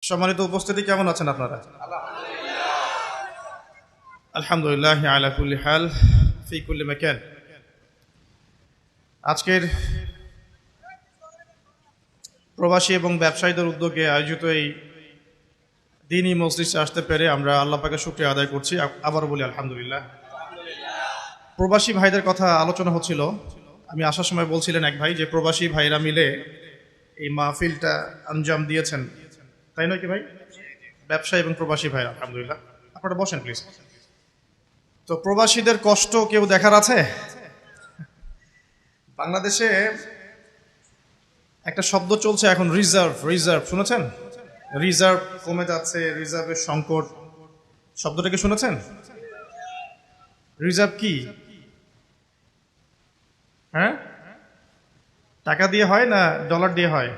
সম্মানিত উপস্থিতি, কেমন আছেন আপনারা? আলহামদুলিল্লাহ আলা কুল্লি হাল ফি কুল্লি মাকান। আজকের প্রবাসী এবং ব্যবসায়ীদের উদ্যোগে আয়োজিত এই দ্বীনি মজলিসে আসতে পেরে আমরা আল্লাহ পাকের শুকরিয়া আদায় করছি। আবারও বলি আলহামদুলিল্লাহ। প্রবাসী ভাইদের কথা আলোচনা হচ্ছিল। আমি আসার সময় বলছিলেন এক ভাই যে প্রবাসী ভাইরা মিলে এই মাহফিলটা আঞ্জাম দিয়েছেন, তাই নয় কি ভাই? ব্যবসায়ী এবং প্রবাসী ভাই, আলহামদুলিল্লাহ। আপনারা বসেন প্লিজ। তো প্রবাসীদের কষ্ট কেউ দেখার আছে? বাংলাদেশে একটা শব্দ চলছে এখন, রিজার্ভ। শুনেছেন? রিজার্ভ কমে যাচ্ছে, রিজার্ভের সংকট। শব্দটা কি শুনেছেন? রিজার্ভ কি? হ্যাঁ, টাকা দিয়ে হয় না ডলার দিয়ে হয়?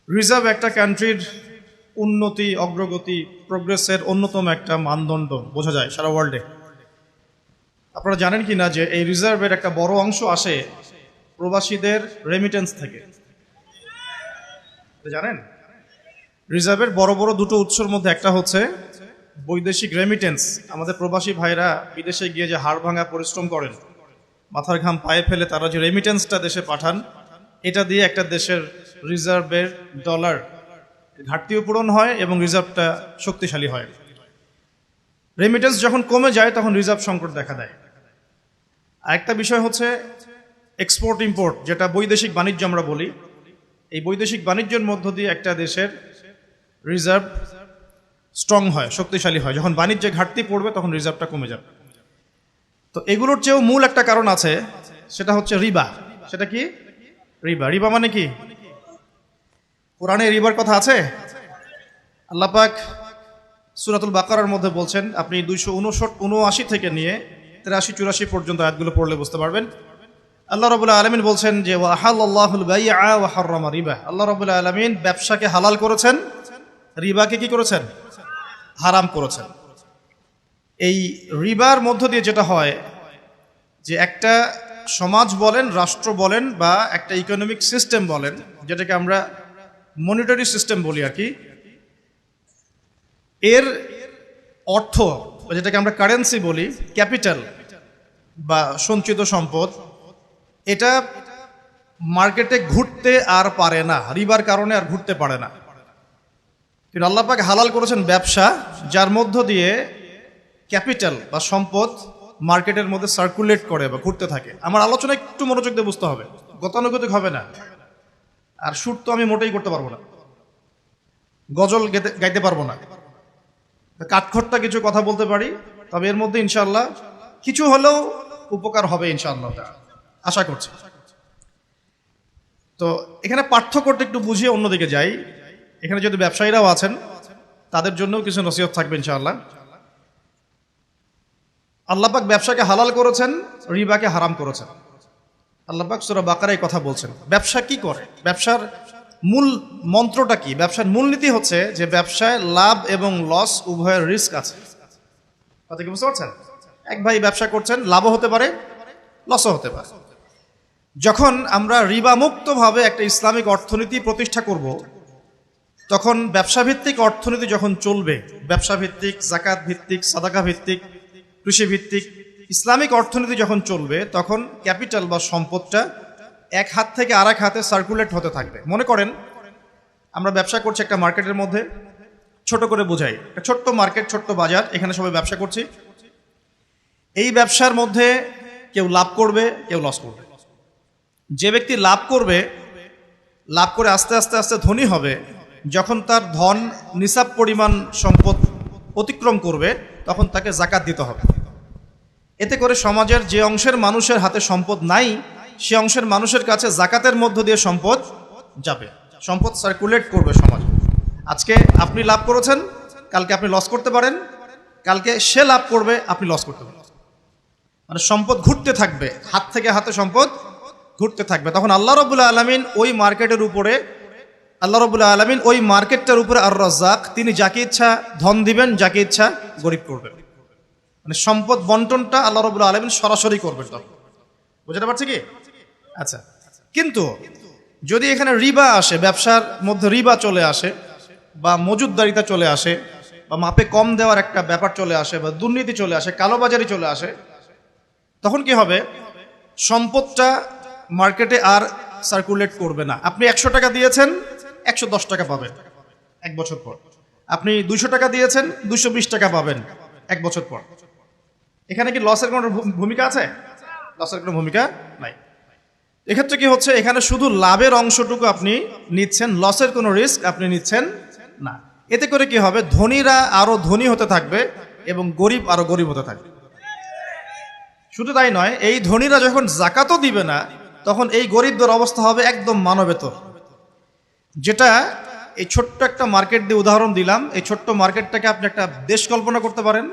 রিজার্ভ একটা কান্ট্রির উন্নতি, অগ্রগতি, প্রোগ্রেসের অন্যতম একটা মানদণ্ড বোঝা যায় সারা ওয়ার্ল্ডে। আপনারা জানেন কি না যে এই রিজার্ভের একটা বড় অংশ আসে প্রবাসীদের রেমিটেন্স থেকে? জানেন? রিজার্ভের বড় বড় দুটো উৎসের মধ্যে একটা হচ্ছে বৈদেশিক রেমিটেন্স। আমাদের প্রবাসী ভাইরা বিদেশে গিয়ে যে হাড় ভাঙা পরিশ্রম করেন, মাথার ঘাম পায়ে ফেলে তারা যে রেমিটেন্সটা দেশে পাঠান, এটা দিয়ে একটা দেশের রিজার্ভের ডলার ঘাটতিও পূরণ হয় এবং রিজার্ভটা শক্তিশালী হয়। রেমিটেন্স যখন কমে যায় তখন রিজার্ভ সংকট দেখা দেয়। আরেকটা বিষয় হচ্ছে এক্সপোর্ট ইম্পোর্ট, যেটা বৈদেশিক বাণিজ্য আমরা বলি। এই বৈদেশিক বাণিজ্যের মধ্য দিয়ে একটা দেশের রিজার্ভ স্ট্রং হয়, শক্তিশালী হয়। যখন বাণিজ্যে ঘাটতি পড়বে তখন রিজার্ভটা কমে যাবে। তো এগুলোর চেয়েও মূল একটা কারণ আছে, সেটা হচ্ছে রিবা। সেটা কি? রিবা মানে কি? কোরআনে রিবার কথা আছে। আল্লাহ পাক সূরাতুল বাকারার মধ্যে বলছেন, আপনি 279 থেকে নিয়ে 83-84 পর্যন্ত আয়াতগুলো পড়লে বুঝতে পারবেন। আল্লাহ রাব্বুল আলামিন বলছেন যে ওয়াহাল্লাল্লাহুল বাই'a ওয়া হাররামা রিবা। আল্লাহ রাব্বুল আলামিন ব্যবসাকে হালাল করেছেন, রিবাকে কি করেছেন? হারাম করেছেন। এই রিবার মধ্য দিয়ে যেটা হয় যে একটা সমাজ বলেন, রাষ্ট্র বলেন, বা একটা ইকোনমিক সিস্টেম বলেন, যেটাকে আমরা মনিটারি সিস্টেম বলি আর কি, এর অর্থ, যেটাকে আমরা কারেন্সি বলি, ক্যাপিটাল বা সঞ্চিত সম্পদ, এটা মার্কেটে ঘুরতে আর পারে না, রিবার কারণে আর ঘুরতে পারে না। কিন্তু আল্লাহ পাক হালাল করেছেন ব্যবসা, যার মধ্য দিয়ে ক্যাপিটাল বা সম্পদ মার্কেটের মধ্যে সার্কুলেট করে বা ঘুরতে থাকে। আমার আলোচনা একটু মনোযোগ দিয়ে বুঝতে হবে, গতানুগতিক হবে না। আর শুট তো আমি মোটেই করতে পারবো না, গজল গাইতে পারবো না, কাঠখোট্টা কিছু কথা বলতে পারি, তবে এর মধ্যে ইনশাআল্লাহ কিছু হলেও উপকার হবে ইনশাআল্লাহ, আশা করছি। তো এখানে পার্থক্যটা একটু বুঝিয়ে অন্যদিকে যাই। এখানে যদি ব্যবসায়ীরাও আছেন, তাদের জন্যও কিছু নসিহত থাকবে ইনশাআল্লাহ। আল্লাহ পাক ব্যবসাকে হালাল করেছেন, রিবাকে হারাম করেছেন। আল্লাহ পাক সূরা বাকারায় কথা বলছেন। ব্যবসা কি করে? ব্যবসার মূল মন্ত্রটা কি? ব্যবসার মূলনীতি হচ্ছে যে ব্যবসায় লাভ এবং লস উভয়ের রিস্ক আছে। কথা কি বুঝতে পারছেন? এক ভাই ব্যবসা করছেন, লাভও হতে পারে, লসও হতে পারে। যখন আমরা রিবা মুক্তভাবে একটা ইসলামিক অর্থনীতি প্রতিষ্ঠা করব, তখন ব্যবসা ভিত্তিক অর্থনীতি যখন চলবে, ব্যবসা ভিত্তিক, যাকাত ভিত্তিক, সাদাকা ভিত্তিক, কৃষি ভিত্তিক ইসলামিক অর্থনীতি যখন চলবে, তখন ক্যাপিটাল বা সম্পদটা এক হাত থেকে আর এক হাতে সার্কুলেট হতে থাকবে। মনে করেন আমরা ব্যবসা করছি একটা মার্কেটের মধ্যে, ছোট করে বোঝাই, একটা ছোট্ট মার্কেট, ছোট্ট বাজার, এখানে সবাই ব্যবসা করছি। এই ব্যবসার মধ্যে কেউ লাভ করবে, কেউ লস করবে। যে ব্যক্তি লাভ করবে, লাভ করে আস্তে আস্তে আস্তে ধনী হবে, যখন তার ধন নিসাব পরিমাণ সম্পদ অতিক্রম করবে, তখন তাকে যাকাত দিতে হবে। এতে করে সমাজের যে অংশের মানুষের হাতে সম্পদ নাই, সে অংশের মানুষের কাছে যাকাতের মধ্য দিয়ে সম্পদ যাবে, সম্পদ সার্কুলেট করবে সমাজে। আজকে আপনি লাভ করেছেন, কালকে আপনি লস করতে পারেন, কালকে সে লাভ করবে, আপনি লস করতে পারেন। মানে সম্পদ ঘুরতে থাকবে, হাত থেকে হাতে সম্পদ ঘুরতে থাকবে। তখন আল্লাহ রাব্বুল আলামিন ওই মার্কেটের উপরে, আল্লাহ রাব্বুল আলামিন ওই মার্কেটটার উপরে আর রাজ্জাক, তিনি যাকে ইচ্ছা ধন দিবেন, যাকে ইচ্ছা গরিব করবেন। মানে সম্পদ বন্টনটা আল্লাহ রাব্বুল আলামিন সরাসরি করবেন। তখন বুঝতে পারছি কি? আচ্ছা, কিন্তু যদি এখানে রিবা আসে, ব্যবসার মধ্যে রিবা চলে আসে, বা মজুতদারিতা চলে আসে, বা মাপে কম দেওয়ার একটা ব্যাপার চলে আসে, বা দুর্নীতি চলে আসে, কালোবাজারি চলে আসে, তখন কি হবে? সম্পদটা মার্কেটে আর সার্কুলেট করবে না। আপনি 100 টাকা দিয়েছেন, 110 টাকা পাবেন 1 বছর পর। আপনি 200 টাকা দিয়েছেন, 220 টাকা পাবেন 1 বছর পর। এখানে কি লসের কোনো ভূমিকা আছে? লসের কোনো ভূমিকা নাই। এক্ষেত্রে কি হচ্ছে? এখানে শুধু লাভের অংশটুকু আপনি নিচ্ছেন, লসের কোনো রিস্ক আপনি নিচ্ছেন না। এতে করে কি হবে? ধনীরা আরো ধনী হতে থাকবে এবং গরিব আরো গরিব হতে থাকবে। শুধু তাই নয়, এই ধনীরা যখন জাকাতও দিবে না, তখন এই গরিবদের অবস্থা হবে একদম মানবেতর। যেটা এই ছোট্ট একটা মার্কেট দিয়ে উদাহরণ দিলাম, এই ছোট্ট মার্কেটটাকে আপনি একটা দেশ কল্পনা করতে পারেন,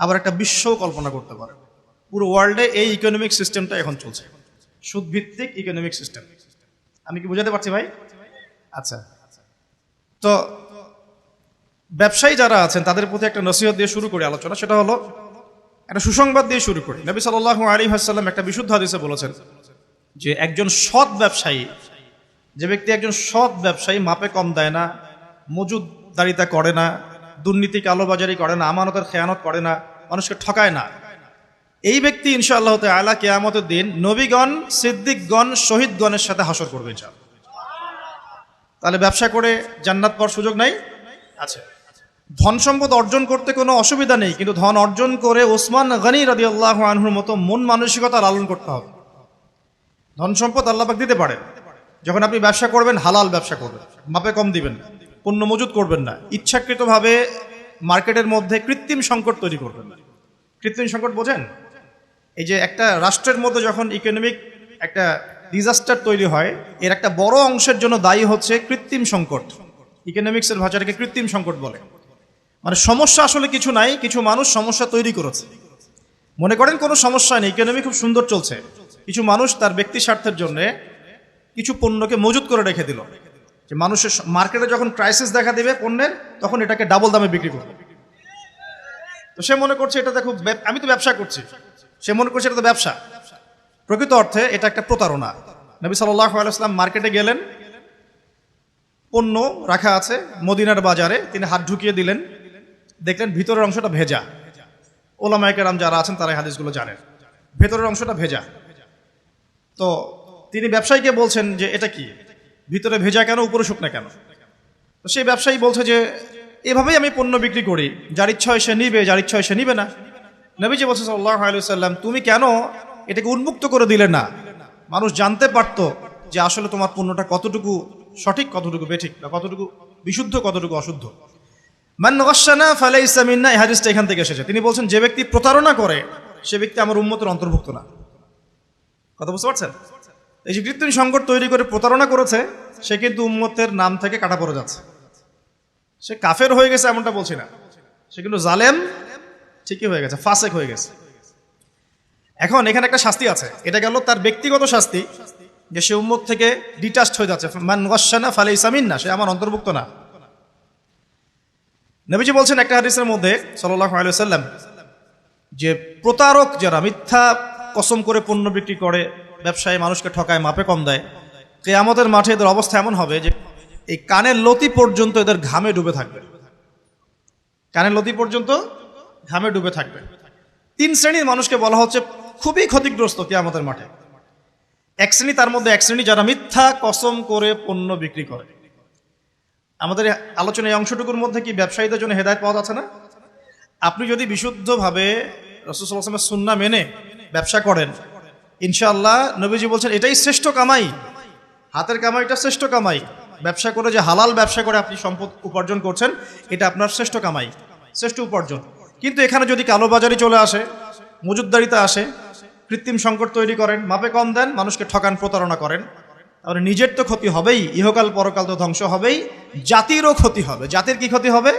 আবার একটা বিশ্বও কল্পনা করতে পারেন। পুরো ওয়ার্ল্ডে এই ইকোনমিক সিস্টেমটা এখন চলছে, সুদভিত্তিক ইকোনমিক সিস্টেম। আমি কি বুঝাতে পারছি ভাই? আচ্ছা, তো ব্যবসায়ী যারা আছেন তাদের প্রতি একটা নসিহত দিয়ে শুরু করি আলোচনা। সেটা হলো, একটা সুসংবাদ দিয়ে শুরু করি। নবী সাল্লাল্লাহু আলাইহি ওয়াসাল্লাম একটা বিশুদ্ধ হাদিসে বলেছেন যে একজন সৎ ব্যবসায়ী, যে ব্যক্তি একজন সৎ ব্যবসায়ী, মাপে কম দেয় না, মজুতদারিতা করে না, দুর্নীতি কালোবাজারি করে না, আমানতের খেয়ানত করে না, মানুষকে ঠকায় না, এই ব্যক্তি ইনশাআল্লাহ তাআলা কিয়ামতের দিন নবীগণ, সিদ্দিকগণ, শহীদগণের সাথে হাসর করবে ইনশাআল্লাহ। তাহলে ব্যবসা করে জান্নাত পাওয়ার সুযোগ নাই? আছে। ধন সম্পদ অর্জন করতে কোনো অসুবিধা নেই, কিন্তু ধন অর্জন করে ওসমান গনি রাদিয়াল্লাহু আনহুর মতো মন মানসিকতা লালন করতে হবে। ধন সম্পদ আল্লাহ পাক দিতে পারেন। যখন আপনি ব্যবসা করবেন, হালাল ব্যবসা করবেন, মাপে কম দিবেন, পণ্য মজুত করবেন না, ইচ্ছাকৃতভাবে মার্কেটের মধ্যে কৃত্রিম সংকট তৈরি করবেন না। কৃত্রিম সংকট বোঝেন? এই যে একটা রাষ্ট্রের মধ্যে যখন ইকোনমিক একটা ডিজাস্টার তৈরি হয়, এর একটা বড় অংশের জন্য দায়ী হচ্ছে কৃত্রিম সংকট। ইকোনমিক্সের ভাষাটাকে কৃত্রিম সংকট বলে। মানে সমস্যা আসলে কিছু নাই, কিছু মানুষ সমস্যা তৈরি করেছে। মনে করেন কোনো সমস্যা নেই, ইকোনমি খুব সুন্দর চলছে, কিছু মানুষ তার ব্যক্তি স্বার্থের জন্য কিছু পণ্যকে মজুত করে রেখে দিল, যে মানুষের মার্কেটে যখন ক্রাইসিস দেখা দিবে পণ্যের, তখন এটাকে ডাবল দামে বিক্রি করবে। তো সে মনে করছে এটাতে খুব, আমি তো ব্যবসা করছি, সে মনে করছে এটা তো ব্যবসা। প্রকৃত অর্থে এটা একটা প্রতারণা। নবী সাল্লাল্লাহু আলাইহি ওয়াসাল্লাম মার্কেটে গেলেন, পণ্য রাখা আছে মদিনার বাজারে, তিনি হাত ঢুকিয়ে দিলেন, দেখলেন ভিতরের অংশটা ভেজা। ওলামায়ে কেরাম যারা আছেন তারা এই হাদিসগুলো জানেন, ভেতরের অংশটা ভেজা। তো তিনি ব্যবসায়ীকে বলছেন যে এটা কি, ভিতরে ভেজা কেন, উপরে শুকনা কেন? তো সেই ব্যবসায়ী বলছে যে এভাবেই আমি পণ্য বিক্রি করি, যার ইচ্ছা হয় সে নিবে, যার ইচ্ছা হয় সে নিবে না। নবীজি বলছেন সাল্লাল্লাহু আলাইহি ওয়াসাল্লাম, তুমি কেন এটাকে উন্মুক্ত করে দিলে না? মানুষ জানতে পারতো যে আসলে তোমার পণ্যটা কতটুকু সঠিক, কতটুকু বেঠিক, বা কতটুকু বিশুদ্ধ, কতটুকু অশুদ্ধ। মান গাশশানা ফালাইসা মিন্না, এই হাদিসটা এখান থেকে এসেছে। তিনি বলছেন যে ব্যক্তি প্রতারণা করে সে ব্যক্তি আমার উম্মতের অন্তর্ভুক্ত না। কথা বুঝতে পারছেন? এই যে কৃত্রিম সংকট তৈরি করে প্রতারণা করেছে, সে কিন্তু উম্মতের নাম থেকে কাটা পড়ে যাচ্ছে। সে কাফের হয়ে গেছে এমনটা বলছি না, সে কিন্তু জালেম ঠিকই হয়ে গেছে, ফাসেক হয়ে গেছে। এখন এখানে একটা শাস্তি আছে, এটা গেল তার ব্যক্তিগত শাস্তি, যে সে উম্মত থেকে ডিটাচড হয়ে যাচ্ছে। মান গাশশানা ফালাইসা মিন্না, সে আমার অন্তর্ভুক্ত না। নবীজি বলছেন একটা হাদিসের মধ্যে সাল্লাল্লাহু আলাইহি ওয়াসাল্লাম, যে প্রতারক যারা মিথ্যা কসম করে পণ্য বিক্রি করে, ব্যবসায়ী মানুষকে ঠকায়, মাপে কম দেয়, কিয়ামতের মাঠে এদের অবস্থা এমন হবে যে এই কানের লতি পর্যন্ত এদের ঘামে ডুবে থাকবে। কানের লতি পর্যন্ত ঘামে ডুবে থাকবে। 3 শ্রেণীর মানুষকে বলা হচ্ছে খুবই ক্ষতিগ্রস্ত কিয়ামতের মাঠে। এক শ্রেণী, তার মধ্যে এক শ্রেণী যারা মিথ্যা কসম করে পণ্য বিক্রি করে। আমাদের আলোচনা এই অংশটুকুর মধ্যে কি ব্যবসায়ীদের জন্য হেদায়েত পাওয়া যাচ্ছে না? আপনি যদি বিশুদ্ধভাবে রাসূল সাল্লাল্লাহু আলাইহি ওয়াসাল্লামের সুন্নাহ মেনে ব্যবসা করেন, ইনশাআল্লাহ নবীজি বলছেন এটাই শ্রেষ্ঠ কামাই, হাতের কামাইটা শ্রেষ্ঠ কামাই। ব্যবসা করে, যে হালাল ব্যবসা করে আপনি সম্পদ উপার্জন করছেন, এটা আপনার শ্রেষ্ঠ কামাই, শ্রেষ্ঠ উপার্জন। কিন্তু এখানে যদি কালোবাজারি চলে আসে, মজুতদারিতা আসে, কৃত্রিম সংকট তৈরি করেন, মাপে কম দেন, মানুষকে ঠকান, প্রতারণা করেন, তাহলে নিজের তো ক্ষতি হবেই, ইহকাল পরকাল তো ধ্বংস হবেই, জাতিরও ক্ষতি হবে। জাতির কি ক্ষতি হবে?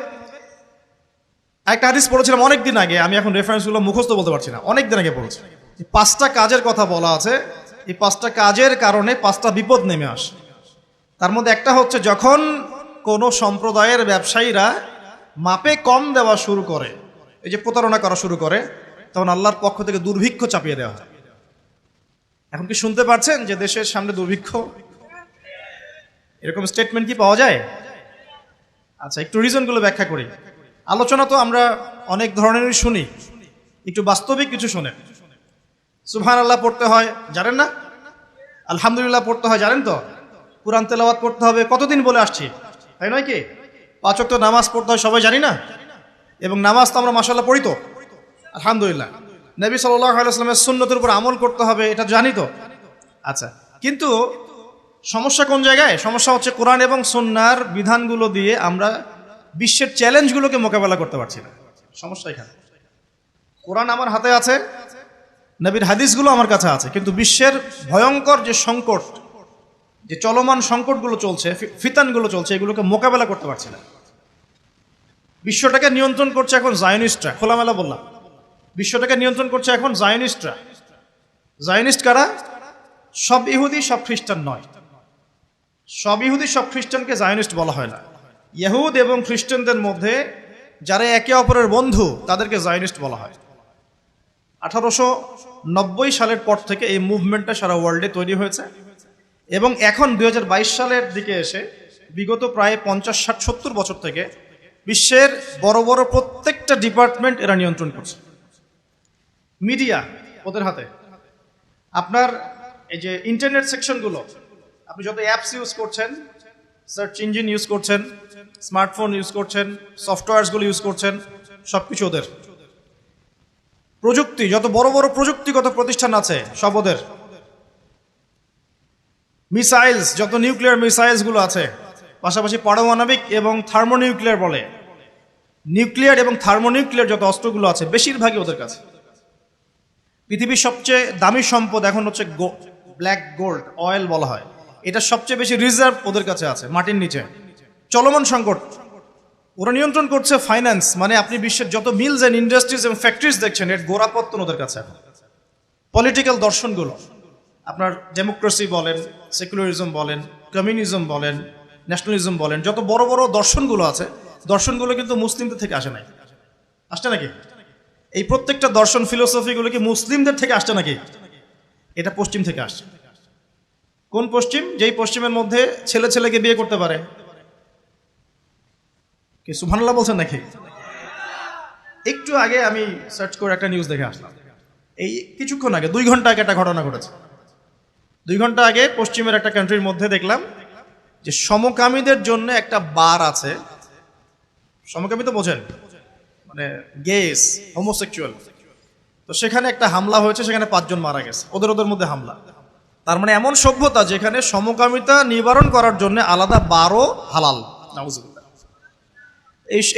একটা হাদিস পড়েছিলাম অনেকদিন আগে, আমি এখন রেফারেন্সগুলো মুখস্থ বলতে পারছি না, অনেকদিন আগে পড়েছি। 5টা কাজের কথা বলা আছে, এই 5টা কাজের কারণে 5টা বিপদ নেমে আসে। তার মধ্যে একটা হচ্ছে, যখন কোনো সম্প্রদায়ের ব্যবসায়ীরা মাপে কম দেওয়া শুরু করে, এই যে প্রতারণা করা শুরু করে, তখন আল্লাহর পক্ষ থেকে দুর্ভিক্ষ চাপিয়ে দেওয়া হয়। এখন কি শুনতে পাচ্ছেন যে দেশের সামনে দুর্ভিক্ষ? এরকম স্টেটমেন্ট কি পাওয়া যায়? আচ্ছা, একটু রিজনগুলো ব্যাখ্যা করি। আলোচনা তো আমরা অনেক ধরনেরই শুনি, একটু বাস্তবিক কিছু শোনেন। সুবহানাল্লাহ পড়তে হয়, জানেন না? আলহামদুলিল্লাহ পড়তে হয়, জানেন তো? কুরআন তেলাওয়াত করতে হবে, কতদিন বলে আসছি, তাই নয় কি? 5 ওয়াক্ত নামাজ পড়তে হয়, সবাই জানি না? এবং নামাজ তো আমরা মাশাআল্লাহ পড়ি তো, আলহামদুলিল্লাহ। নবী সাল্লাল্লাহু আলাইহি ওয়াসাল্লামের সুন্নতের উপর আমল করতে হবে, এটা জানি তো। আচ্ছা, কিন্তু সমস্যা কোন জায়গায়? সমস্যা হচ্ছে কোরআন এবং সুন্নাহর বিধানগুলো দিয়ে আমরা বিশ্বের চ্যালেঞ্জগুলোকে মোকাবেলা করতে পারছি না। সমস্যা এখানে। কোরআন আমার হাতে আছে, নবীর হাদিসগুলো আমার কাছে আছে, কিন্তু বিশ্বের ভয়ঙ্কর যে সংকট, যে চলমান সংকটগুলো চলছে, ফিতানগুলো চলছে, এগুলোকে মোকাবেলা করতে পারছি না। বিশ্বটাকে নিয়ন্ত্রণ করছে এখন জায়নিস্টরা, খোলামেলা বললাম। বিশ্বটাকে নিয়ন্ত্রণ করছে এখন জায়নিস্টরা। জায়নিস্ট কারা? সব ইহুদি সব খ্রিস্টান নয়, সব ইহুদি সব খ্রিস্টানকে জায়নিস্ট বলা হয় না। ইহুদ এবং খ্রিস্টানদের মধ্যে যারা একে অপরের বন্ধু, তাদেরকে জায়নিস্ট বলা হয়। 1890 সালের পর থেকে এই মুভমেন্টটা সারা ওয়ার্ল্ডে তৈরি হয়েছে, এবং এখন 2022 সালের দিকে এসে বিগত প্রায় 50, 60, 70 বছর থেকে বিশ্বের বড় বড় প্রত্যেকটা ডিপার্টমেন্ট এরা নিয়ন্ত্রণ করছে। মিডিয়া ওদের হাতে। আপনার এই যে ইন্টারনেট সেকশনগুলো, আপনি যত অ্যাপস ইউজ করছেন, সার্চ ইঞ্জিন ইউজ করছেন, স্মার্টফোন ইউজ করছেন, সফটওয়্যারসগুলো ইউজ করছেন, সবকিছু ওদের। প্রযুক্তি, যত বড় বড় প্রযুক্তিগত প্রতিষ্ঠান আছে সব ওদের। মিসাইলস, যত নিউক্লিয়ার মিসাইলসগুলো আছে, পাশাপাশি পারমাণবিক এবং থার্মোনিউক্লিয়ার বলে, নিউক্লিয়ার এবং থার্মোনিউক্লিয়ার যত অস্ত্রগুলো আছে, বেশিরভাগই ওদের কাছে। পৃথিবীর সবচেয়ে দামি সম্পদ এখন হচ্ছে ব্ল্যাক গোল্ড, অয়েল বলা হয়। এটা সবচেয়ে বেশি রিজার্ভ ওদের কাছে আছে মাটির নিচে। চলমান সংকট, ওরা নিয়ন্ত্রণ করছে ফাইন্যান্স, মানে আপনি বিশ্বের যত মিলস এন্ড ইন্ডাস্ট্রিজ এবং ফ্যাক্টরিজ দেখছেন, এর গোড়াপত্তন ওদের কাছে এখন। পলিটিক্যাল দর্শনগুলো, আপনার ডেমোক্রেসি বলেন, সেকুলারিজম বলেন, কমিউনিজম বলেন, ন্যাশনালিজম বলেন, যত বড় বড় দর্শনগুলো আছে, দর্শনগুলো কিন্তু মুসলিমদের থেকে আসে নাই। আসছে নাকি? এই প্রত্যেকটা দর্শন, ফিলোসফিগুলো কি মুসলিমদের থেকে আসছে নাকি? এটা পশ্চিম থেকে আসছে। কোন পশ্চিম? যেই পশ্চিমের মধ্যে ছেলে ছেলেকে বিয়ে করতে পারে। কি সুবহানাল্লাহ বলছেন নাকি? একটু আগে আমি সার্চ করে একটা নিউজ দেখে আসলাম, এই কিছুক্ষণ আগে, 2 ঘন্টা আগে একটা ঘটনা ঘটেছে। 2 ঘন্টা আগে পশ্চিমের একটা কান্ট্রির মধ্যে দেখলাম যে সমকামীদের জন্য একটা বার আছে। সমকামী তো বোঝেন, মানে গেস, হোমোসেক্সুয়াল। তো সেখানে একটা হামলা হয়েছে, সেখানে 5 জন মারা গেছে, ওদের মধ্যে হামলা। তার মানে এমন সভ্যতা যেখানে সমকামিতা নিবারণ করার জন্য আলাদা বারও হালাল। নাউজুবিল্লাহ।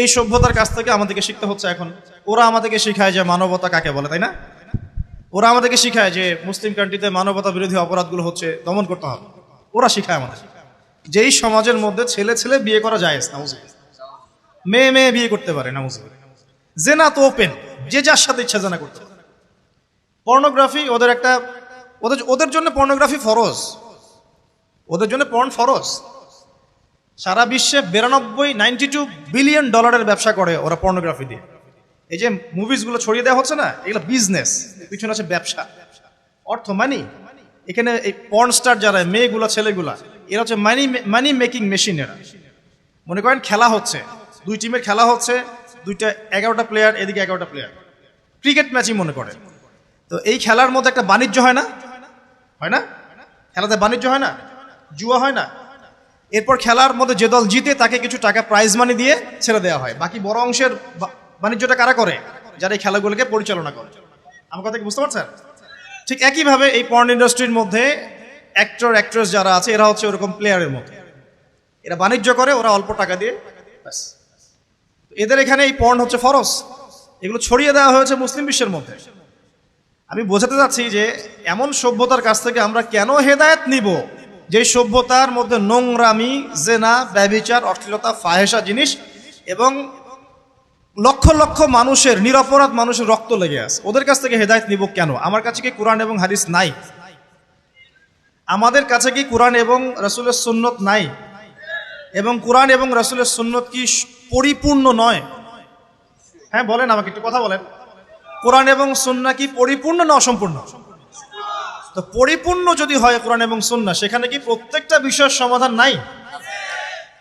এই সভ্যতার কাছ থেকে আমাদেরকে শিখতে হচ্ছে এখন। ওরা আমাদেরকে শিখায় যে মানবতা কাকে বলে, তাই না? ওরা আমাদেরকে শিখায় যে মুসলিম কান্ট্রিতে মানবতা বিরোধী অপরাধগুলো হচ্ছে, দমন করতে হবে। ওরা শিখায় আমাদের যেই সমাজের মধ্যে ছেলে ছেলে বিয়ে করা যায়, নাউজুবিল্লাহ, মেয়ে মেয়ে বিয়ে করতে পারে, নাউজুবিল্লাহ। জেনা তো ওপেন, যে যার সাথে ইচ্ছা জেনা করতে পারে। পর্নোগ্রাফি ওদের জন্য পর্নোগ্রাফি ফরজ, ওদের জন্য পর্ন ফরজ। সারা বিশ্বে 92 বিলিয়ন ডলারের ব্যবসা করে ওরা পর্নোগ্রাফি দিয়ে। এই যে মুভিজগুলো ছড়িয়ে দেওয়া হচ্ছে না, এগুলো বিজনেস, পিছনে আছে ব্যবসা, অর্থ, মানি। এখানে এই পর্ন স্টার যারা মেয়েগুলা, ছেলেগুলা, এরা হচ্ছে মানি মেকিং মেশিন। এরা মনে করেন খেলা হচ্ছে, 2 টিমের খেলা হচ্ছে, 11টা প্লেয়ার, এদিকে 11টা প্লেয়ার, ক্রিকেট ম্যাচই মনে করে। তো এই খেলার মধ্যে একটা বাণিজ্য হয় না? হয় না? খেলাতে বাণিজ্য হয় না? জুয়া হয় না? এরপর খেলার মধ্যে যে দল জিতে তাকে কিছু টাকা প্রাইজ মানি দিয়ে ছেড়ে দেওয়া হয়। বাকি বড় অংশের বাণিজ্যটা কারা করে? যারা এই খেলাগুলোকে পরিচালনা করে। আমার কথা কি বুঝতে পারছেন? ঠিক একইভাবে এই পর্ন ইন্ডাস্ট্রির মধ্যে অ্যাক্টর অ্যাক্ট্রেস যারা আছে, এরা হচ্ছে ওরকম প্লেয়ারের মতো। এরা বাণিজ্য করে, ওরা অল্প টাকা দিয়ে, ব্যাস। এদের এখানে এই পর্ন হচ্ছে ফরজ। এগুলো ছড়িয়ে দেওয়া হয়েছে মুসলিম বিশ্বের মধ্যে। আমি বোঝাতে চাচ্ছি যে এমন সভ্যতার কাছ থেকে আমরা কেন হেদায়েত নিব, যে সভ্যতার মধ্যে নোংরামি, জেনা, ব্যভিচার, অশ্লীলতা, ফাহেসা জিনিস এবং লক্ষ লক্ষ মানুষের, নিরপরাধ মানুষের রক্ত লেগে আছে। ওদের কাছ থেকে হেদায়েত নিব কেন? আমার কাছে কি কোরআন এবং হাদিস নাই? আমাদের কাছে কি কোরআন এবং রাসূলের সুন্নত নাই? এবং কোরআন এবং রাসূলের সুন্নত কি পরিপূর্ণ নয়? হ্যাঁ বলেন, আমাকে একটু কথা বলেন। কোরআন এবং সুন্নাহ কি পরিপূর্ণ না অসম্পূর্ণ? তো পরিপূর্ণ যদি হয় কোরআন এবং সুন্নাহ, সেখানে কি প্রত্যেকটা বিষয়ের সমাধান নাই?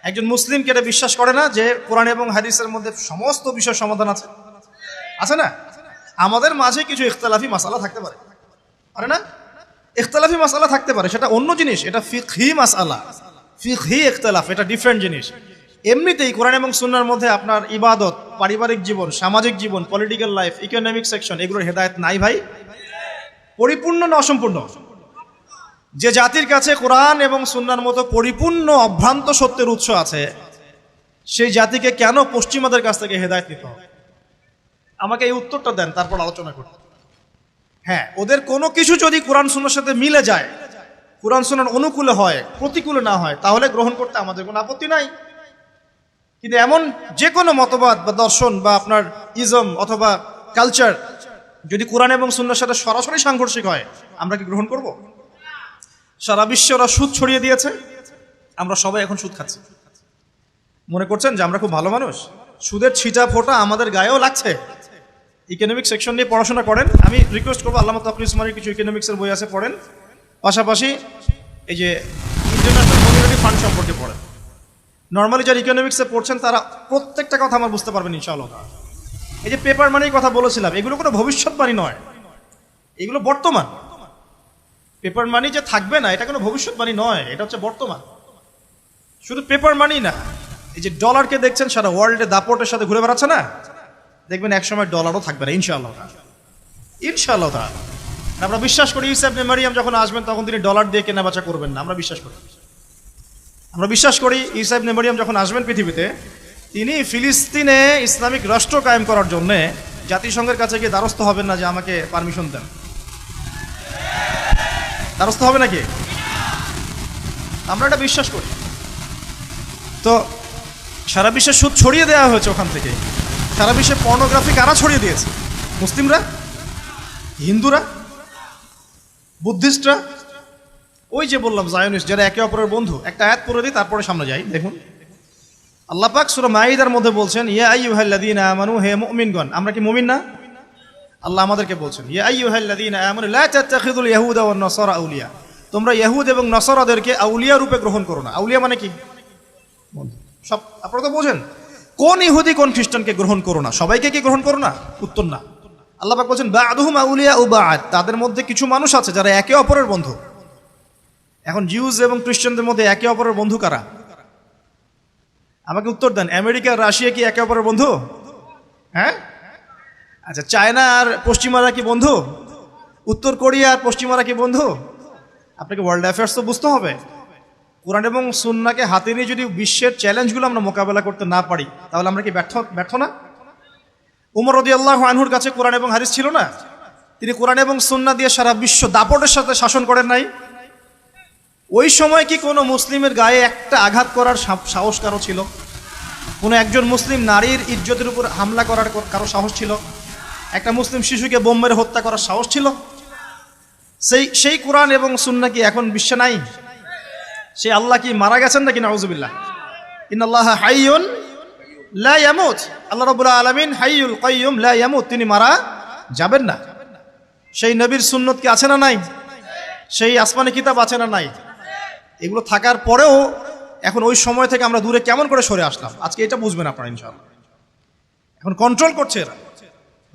একজন মুসলিম কি এটা বিশ্বাস করে না যে কোরআন এবং হাদিসের মধ্যে সমস্ত বিষয় সমাধান আছে? আছে না? আমাদের মাঝে কিছু ইখতিলাফি মাসালা থাকতে পারে, পারে না? ইখতিলাফি মাসালা থাকতে পারে, সেটা অন্য জিনিস। এটা ফিকহি মাসালা, ফিকহি ইখতিলাফ, এটা ডিফারেন্ট জিনিস। এমনিতেই কোরআন এবং সুন্নাহর মধ্যে আপনার ইবাদত, পারিবারিক জীবন, সামাজিক জীবন, পলিটিক্যাল লাইফ, ইকোনমিক সেকশন, এগুলোর হেদায়েত নাই ভাই? পরিপূর্ণ না অসম্পূর্ণ? যে জাতির কাছে কোরআন এবং সুন্নাহর মতো পরিপূর্ণ অভ্রান্ত সত্যের উৎস আছে, সেই জাতিকে কেন পশ্চিমাদের কাছ থেকে হেদায়েত নিতে হবে? আমাকে এই উত্তরটা দেন, তারপর আলোচনা করব। হ্যাঁ, ওদের কোনো কিছু যদি কোরআন সুন্নাহর সাথে মিলে যায়, কোরআন সুন্নাহর অনুকূলে হয়, প্রতিকূলে না হয়, তাহলে গ্রহণ করতে আমাদের কোনো আপত্তি নাই। কিন্তু এমন যে কোনো মতবাদ বা দর্শন বা আপনার ইজম অথবা কালচার যদি কোরআন এবং সুন্নাহর সাথে সরাসরি সাংঘর্ষিক হয়, আমরা কি গ্রহণ করব? সারা বিশ্বে ওরা সুদ ছড়িয়ে দিয়েছে, আমরা সবাই এখন সুদ খাচ্ছি। মনে করছেন যে আমরা খুব ভালো মানুষ? সুদের ছিটা ফোঁটা আমাদের গায়েও লাগছে। ইকোনমিক সেকশন নিয়ে পড়াশোনা করেন, আমি রিকোয়েস্ট করবো আল্লামা তাকী উসমানীর কিছু ইকোনমিক্সের বই আছে, পড়েন। পাশাপাশি এই যে ইন্টারন্যাশনাল মনিটারি ফান্ড সম্পর্কে পড়েন। নর্মালি যারা ইকোনমিক্সে পড়ছেন তারা প্রত্যেকটা কথা আমার বুঝতে পারবেন ইনশাআল্লাহ। এই যে পেপার মানির কথা বলেছিলাম, এগুলো কোনো ভবিষ্যৎবাণী নয়, এগুলো বর্তমান। পেপার মানি যে থাকবে না, এটা কোনো ভবিষ্যৎবাণী নয়, এটা হচ্ছে বর্তমান। শুধু পেপার মানি না, এই যে ডলারকে দেখছেন সারা ওয়ার্ল্ডে দাপটের সাথে ঘুরে বেড়াচ্ছে না, দেখবেন একসময় ডলারও থাকবে না ইনশাআল্লাহ। ইনশাআল্লাহ আমরা বিশ্বাস করি ঈসা ইবনে মারইয়াম যখন আসবেন তখন তিনি ডলার দিয়ে কেনাবেচা করবেন না, আমরা বিশ্বাস করি। আমরা বিশ্বাস করি ঈসা ইবনে মারইয়াম যখন আসবেন পৃথিবীতে, তিনি ফিলিস্তিনে ইসলামিক রাষ্ট্র কায়েম করার জন্য জাতিসংঘের কাছে গিয়ে দ্বারস্থ হবেন না যে আমাকে পারমিশন দেন। দ্বারস্থ হবে নাকি? আমরা এটা বিশ্বাস করি। তো সারা বিশ্বে সুদ ছড়িয়ে দেওয়া হয়েছে, ওখান থেকে সারা বিশ্বে পর্নোগ্রাফি কারা ছড়িয়ে দিয়েছে? মুসলিমরা, হিন্দুরা, বুদ্ধিস্টরা, ওই যে বললাম জায়নিস্ট, যারা একে অপরের বন্ধু। একটা আয়াত পড়ে দিই, তারপরে সামনে যাই। দেখুন আল্লাহ পাক সূরা মাইদার মধ্যে বলছেন, ইয়া আইয়ুহাল্লাযীনা আমানু, হে মুমিনগণ। আমরা কি মুমিন না? আল্লাহ আমাদেরকে বলছেন, ইয়া আইয়ুহাল্লাযীনা আমানু লা তাত্তাখিযুল ইয়াহুদা ওয়ান নাসারা আউলিয়া, তোমরা ইহুদ এবং নাসারাদেরকে আউলিয়া রূপে গ্রহণ করো না। আউলিয়া মানে কি? বন্ধু। সব আপনারা তো বোঝেন, কোন ইহুদি কোন খ্রিস্টানকে গ্রহণ করো না, সবাইকে কি গ্রহণ করো না? উত্তর না। আল্লাহ পাক বলছেন বা'দুহুম আউলিয়া ও বা'দ, তাদের মধ্যে কিছু মানুষ আছে যারা একে অপরের বন্ধু। এখন জিউস এবং খ্রিস্টানদের মধ্যে একে অপরের বন্ধু কারা? আমাকে উত্তর দেন। আমেরিকা রাশিয়া কি একে অপরের বন্ধু? হ্যাঁ। আচ্ছা, চায়না আর পশ্চিমারা কি বন্ধু? উত্তর কোরিয়া আর পশ্চিমারা কি বন্ধু? আপনাকে ওয়ার্ল্ড অ্যাফেয়ার্স তো বুঝতে হবে। কোরআন এবং সুন্নাহকে হাতে নিয়ে যদি বিশ্বের চ্যালেঞ্জগুলো আমরা মোকাবেলা করতে না পারি, তাহলে আমরা কি ব্যর্থ না? উমর রাদিয়াল্লাহু আনহুর কাছে কোরআন এবং হাদিস ছিল না? তিনি কোরআন এবং সুন্নাহ দিয়ে সারা বিশ্ব দাপটের সাথে শাসন করেন নাই? ওই সময় কি কোনো মুসলিমের গায়ে একটা আঘাত করার সাহস কারো ছিল? কোনো একজন মুসলিম নারীর ইজ্জতের উপর হামলা করার কারো সাহস ছিল? একটা মুসলিম শিশুকে বোম মেরে হত্যা করার সাহস ছিল? সেই কোরআন এবং সুন্নাহ কি এখন বিশ্বে নাই? সেই আল্লাহ কি মারা গেছেন নাকি? নাউযুবিল্লাহ। ইন্নাল্লাহা হাইয়ুন লা ইয়ামুত, আল্লাহ রাব্বুল আলামিন হাইয়ুল কাইয়ুম লা ইয়ামুত, তিনি মারা যাবেন না। সেই নবীর সুন্নত কি আছে না নাই? সেই আসমানি কিতাব আছে না নাই? এগুলো থাকার পরেও এখন ওই সময় থেকে আমরা দূরে কেমন করে সরে আসলাম, আজকে এটা বুঝবেন আপনারা ইনশাআল্লাহ। এখন কন্ট্রোল করছে এরা।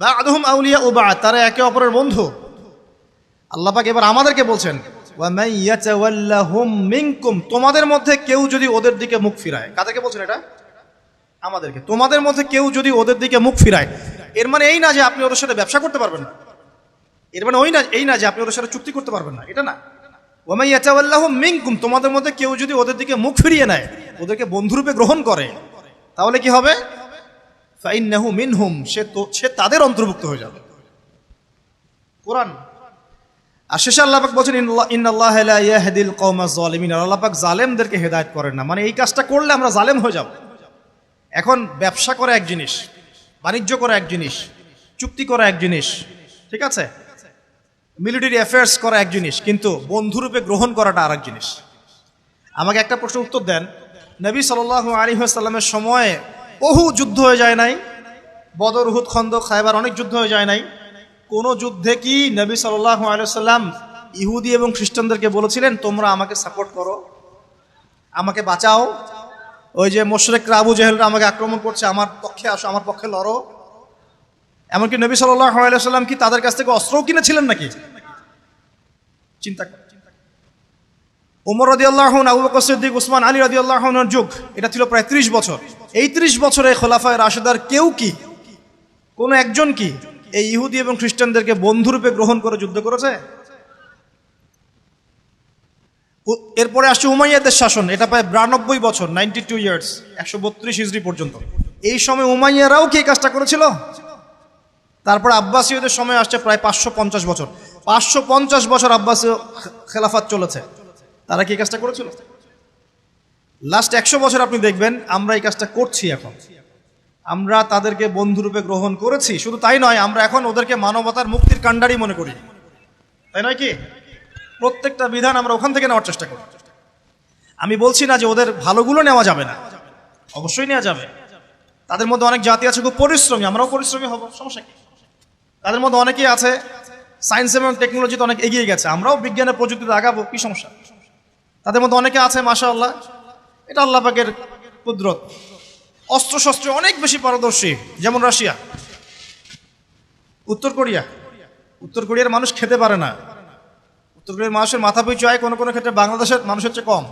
বা'দুহুম আউলিয়া ও বা'দ, তারা একে অপরের বন্ধু। আল্লাহ পাক এবার আমাদেরকে বলছেন ওয়া মান ইয়াতাওয়াল্লাহুম মিনকুম, তোমাদের মধ্যে কেউ যদি ওদের দিকে মুখ ফিরায়। কাদেরকে বলছেন এটা? আমাদেরকে। তোমাদের মধ্যে কেউ যদি ওদের দিকে মুখ ফিরায়, এর মানে এই না যে আপনি ওদের সাথে ব্যবসা করতে পারবেন না, এর মানে এই না যে আপনি ওদের সাথে চুক্তি করতে পারবেন না, এটা না। ওয়া মান ইয়াতাওয়াল্লাহুম মিনকুম, তোমাদের মধ্যে কেউ যদি ওদের দিকে মুখ ফিরিয়ে নেয়, ওদেরকে বন্ধুরূপে গ্রহণ করে, তাহলে কি হবে? ফাইন্নাহু মিনহুম, সে তাদের অন্তর্ভুক্ত হয়ে যাবে। কোরআন। আর শেষে আল্লাহ পাক বলছেন ইন্নাল্লাহা লা ইয়াহদিল কওমাজ যালিমিন, আল্লাহ পাক জালেমদেরকে হেদায়েত করেন না। মানে এই কাজটা করলে আমরা জালেম হয়ে যাব। এখন ব্যবসা করা এক জিনিস, বাণিজ্য করা এক জিনিস, চুক্তি করা এক জিনিস, ঠিক আছে, মিলিটারি অ্যাফেয়ার্স করা এক জিনিস, কিন্তু বন্ধুরূপে গ্রহণ করাটা আর এক জিনিস। আমাকে একটা প্রশ্ন উত্তর দেন, নবী সাল্লাল্লাহু আলাইহি ওয়াসাল্লামের সময়ে বহু যুদ্ধ হয়ে যায় নাই? বদর, উহুদ, খন্দক, খায়বার, অনেক যুদ্ধ হয়ে যায় নাই? কোন যুদ্ধে কি নবী সাল্লাল্লাহু আলাইহি ওয়াসাল্লাম ইহুদি এবং খ্রিস্টানদেরকে বলেছিলেন তোমরা আমাকে সাপোর্ট করো, আমাকে বাঁচাও? ওই যে মুশরিকরা আবু জেহেলরা আমাকে আক্রমণ করছে, আমার পক্ষে আসো, আমার পক্ষে লড়ো। এমনকি নবী সাল্লাল্লাহু আলাইহি ওয়াসাল্লাম কি তাদের কাছ থেকে অস্ত্রও কিনেছিলেন নাকি? চিন্তা করেন। ওমর রাদিয়াল্লাহু আনহু, আবু বকর সিদ্দিক, উসমান, আলী রাদিয়াল্লাহু আনহুর যুগ, এটা ছিল প্রায় 30 বছর। এই 30 বছরে খোলাফায়ে রাশেদার কেউ কি, কোন একজন কি এই ইহুদি এবং খ্রিস্টানদেরকে বন্ধুরূপে গ্রহণ করে যুদ্ধ করেছে? এরপরে আসছে উমাইয়াদের শাসন, এটা প্রায় 92 বছর, 92 ইয়ার্স, 132 হিজরি পর্যন্ত। এই সময় উমাইয়ারাও কি এই কাজটা করেছিল? তারপর আব্বাসীয়দের সময় আসছে প্রায় 550 বছর। 550 বছর আব্বাসীয় খেলাফত চলেছে, তারা কি এই কাজটা করেছিল? লাস্ট 100 বছর আপনি দেখবেন আমরা এই কাজটা করছি। এখন আমরা তাদেরকে বন্ধুরূপে গ্রহণ করেছি, শুধু তাই নয়, আমরা এখন ওদেরকে মানবতার মুক্তির কাণ্ডারি মনে করি, তাই নয় কি? প্রত্যেকটা বিধান আমরা ওখান থেকে নেওয়ার চেষ্টা করি। আমি বলছি না যে ওদের ভালোগুলো নেওয়া যাবে না, অবশ্যই নেওয়া যাবে। তাদের মধ্যে অনেক জাতি আছে খুব পরিশ্রমী, আমরাও পরিশ্রমী হব, সমস্যা কি? তাদের মধ্যে অনেকেই আছে সায়েন্স এবং টেকনোলজিতে অনেক এগিয়ে গেছে, আমরাও বিজ্ঞানের প্রযুক্তিতে আগাবো, কি সমস্যা? তাদের মধ্যে অনেকে আছে মাশাআল্লাহ, এটা আল্লাহ পাকের কুদরত, অস্ত্রশস্ত্রে অনেক বেশি পারদর্শী, যেমন রাশিয়া, উত্তর কোরিয়া। উত্তর কোরিয়ার মানুষ খেতে পারে না, উত্তর কোরিয়ার মানুষের মাথা পিছু আয় কোনো কোনো ক্ষেত্রে বাংলাদেশের মানুষের চেয়ে কম,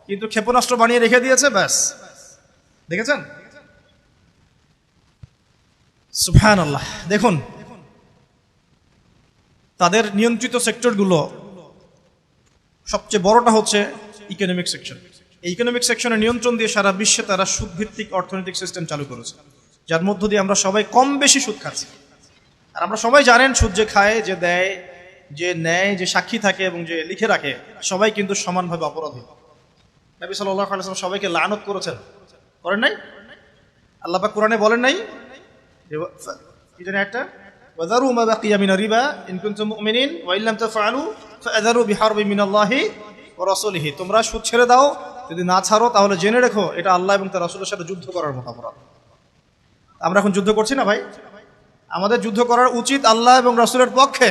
কিন্তু ক্ষেপণাস্ত্র বানিয়ে রেখে দিয়েছে, ব্যাস। দেখেছেন? সুবহানাল্লাহ। দেখুন তাদের নিয়ন্ত্রিত সেক্টরগুলো, সবচেয়ে বড়টা হচ্ছে ইকোনমিক সেকশন। এই ইকোনমিক সেকশনের নিয়ন্ত্রণ দিয়ে সারা বিশ্বে তারা সুদভিত্তিক অর্থনৈতিক সিস্টেম চালু করেছে, যার মধ্য দিয়ে আমরা সবাই কম বেশি সুদ খাচ্ছি। আর আমরা সবাই জানেন সুদ যে খায়, যে দেয়, যে নেয়, যে সাক্ষী থাকে এবং যে লিখে রাখে, সবাই কিন্তু সমানভাবে অপরাধী। নবী সাল্লাল্লাহু আলাইহি ওয়াসাল্লাম সবাইকে লানত করেছেন, করেন নাই? আল্লাহ পাক কোরআনে বলেন নাই কি জানি একটা, ওয়াযারু মা বাকিয়া মিনার রিবা ইন কুনতুম মুমিনিন ওয়া ইল্লাম তাফআলু ফাআযারু বিহারবিন মিনাল্লাহি ওয়া রাসূলিহি। তোমরা সুদ ছেড়ে দাও, যদি না ছাড়ো তাহলে জেনে রেখো এটা আল্লাহ এবং তার রাসূলের সাথে যুদ্ধ করার মতো অপরাধ। আমরা এখন যুদ্ধ করছি না ভাই, আমাদের যুদ্ধ করার উচিত আল্লাহ এবং রাসূলের পক্ষে।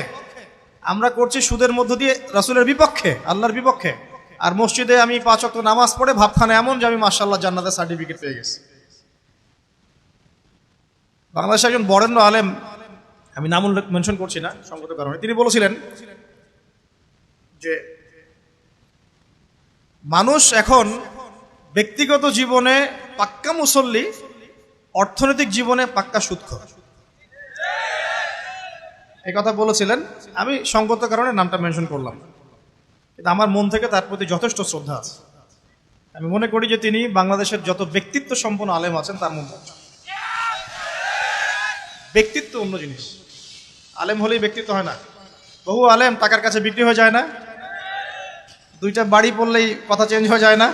আমরা করছি সুদের মধ্য দিয়ে রাসূলের বিপক্ষে, আল্লাহর বিপক্ষে। আর মসজিদে আমি 5 ওয়াক্ত নামাজ পড়ে ভাবখানা এমন যে আমি মাশাআল্লাহ জান্নাতের সার্টিফিকেট পেয়ে গেছি। বাংলাদেশের একজন বরেণ্য আলেম, আমি নাম উল্লেখ মেনশন করছি না সঙ্গত কারণে, তিনি বলেছিলেন যে মানুষ এখন ব্যক্তিগত জীবনে পাক্কা মুসল্লি, অর্থনৈতিক জীবনে পাক্কা সুদখোর। এই কথা বলেছিলেন, আমি সঙ্গত কারণে নামটা মেনশন করলাম, কিন্তু আমার মন থেকে তার প্রতি যথেষ্ট শ্রদ্ধা আছে। আমি মনে করি যে তিনি বাংলাদেশের যত ব্যক্তিত্ব সম্পন্ন আলেম আছেন তার মধ্যে। ব্যক্তিত্ব অন্য জিনিস, আলেম হলেই ব্যক্তিত্ব হয় না। বহু আলেম টাকার কাছে বিক্রি হয়ে যায় না, দুইটা বাড়ি পড়লেই কথা চেঞ্জ হয়ে যায় না।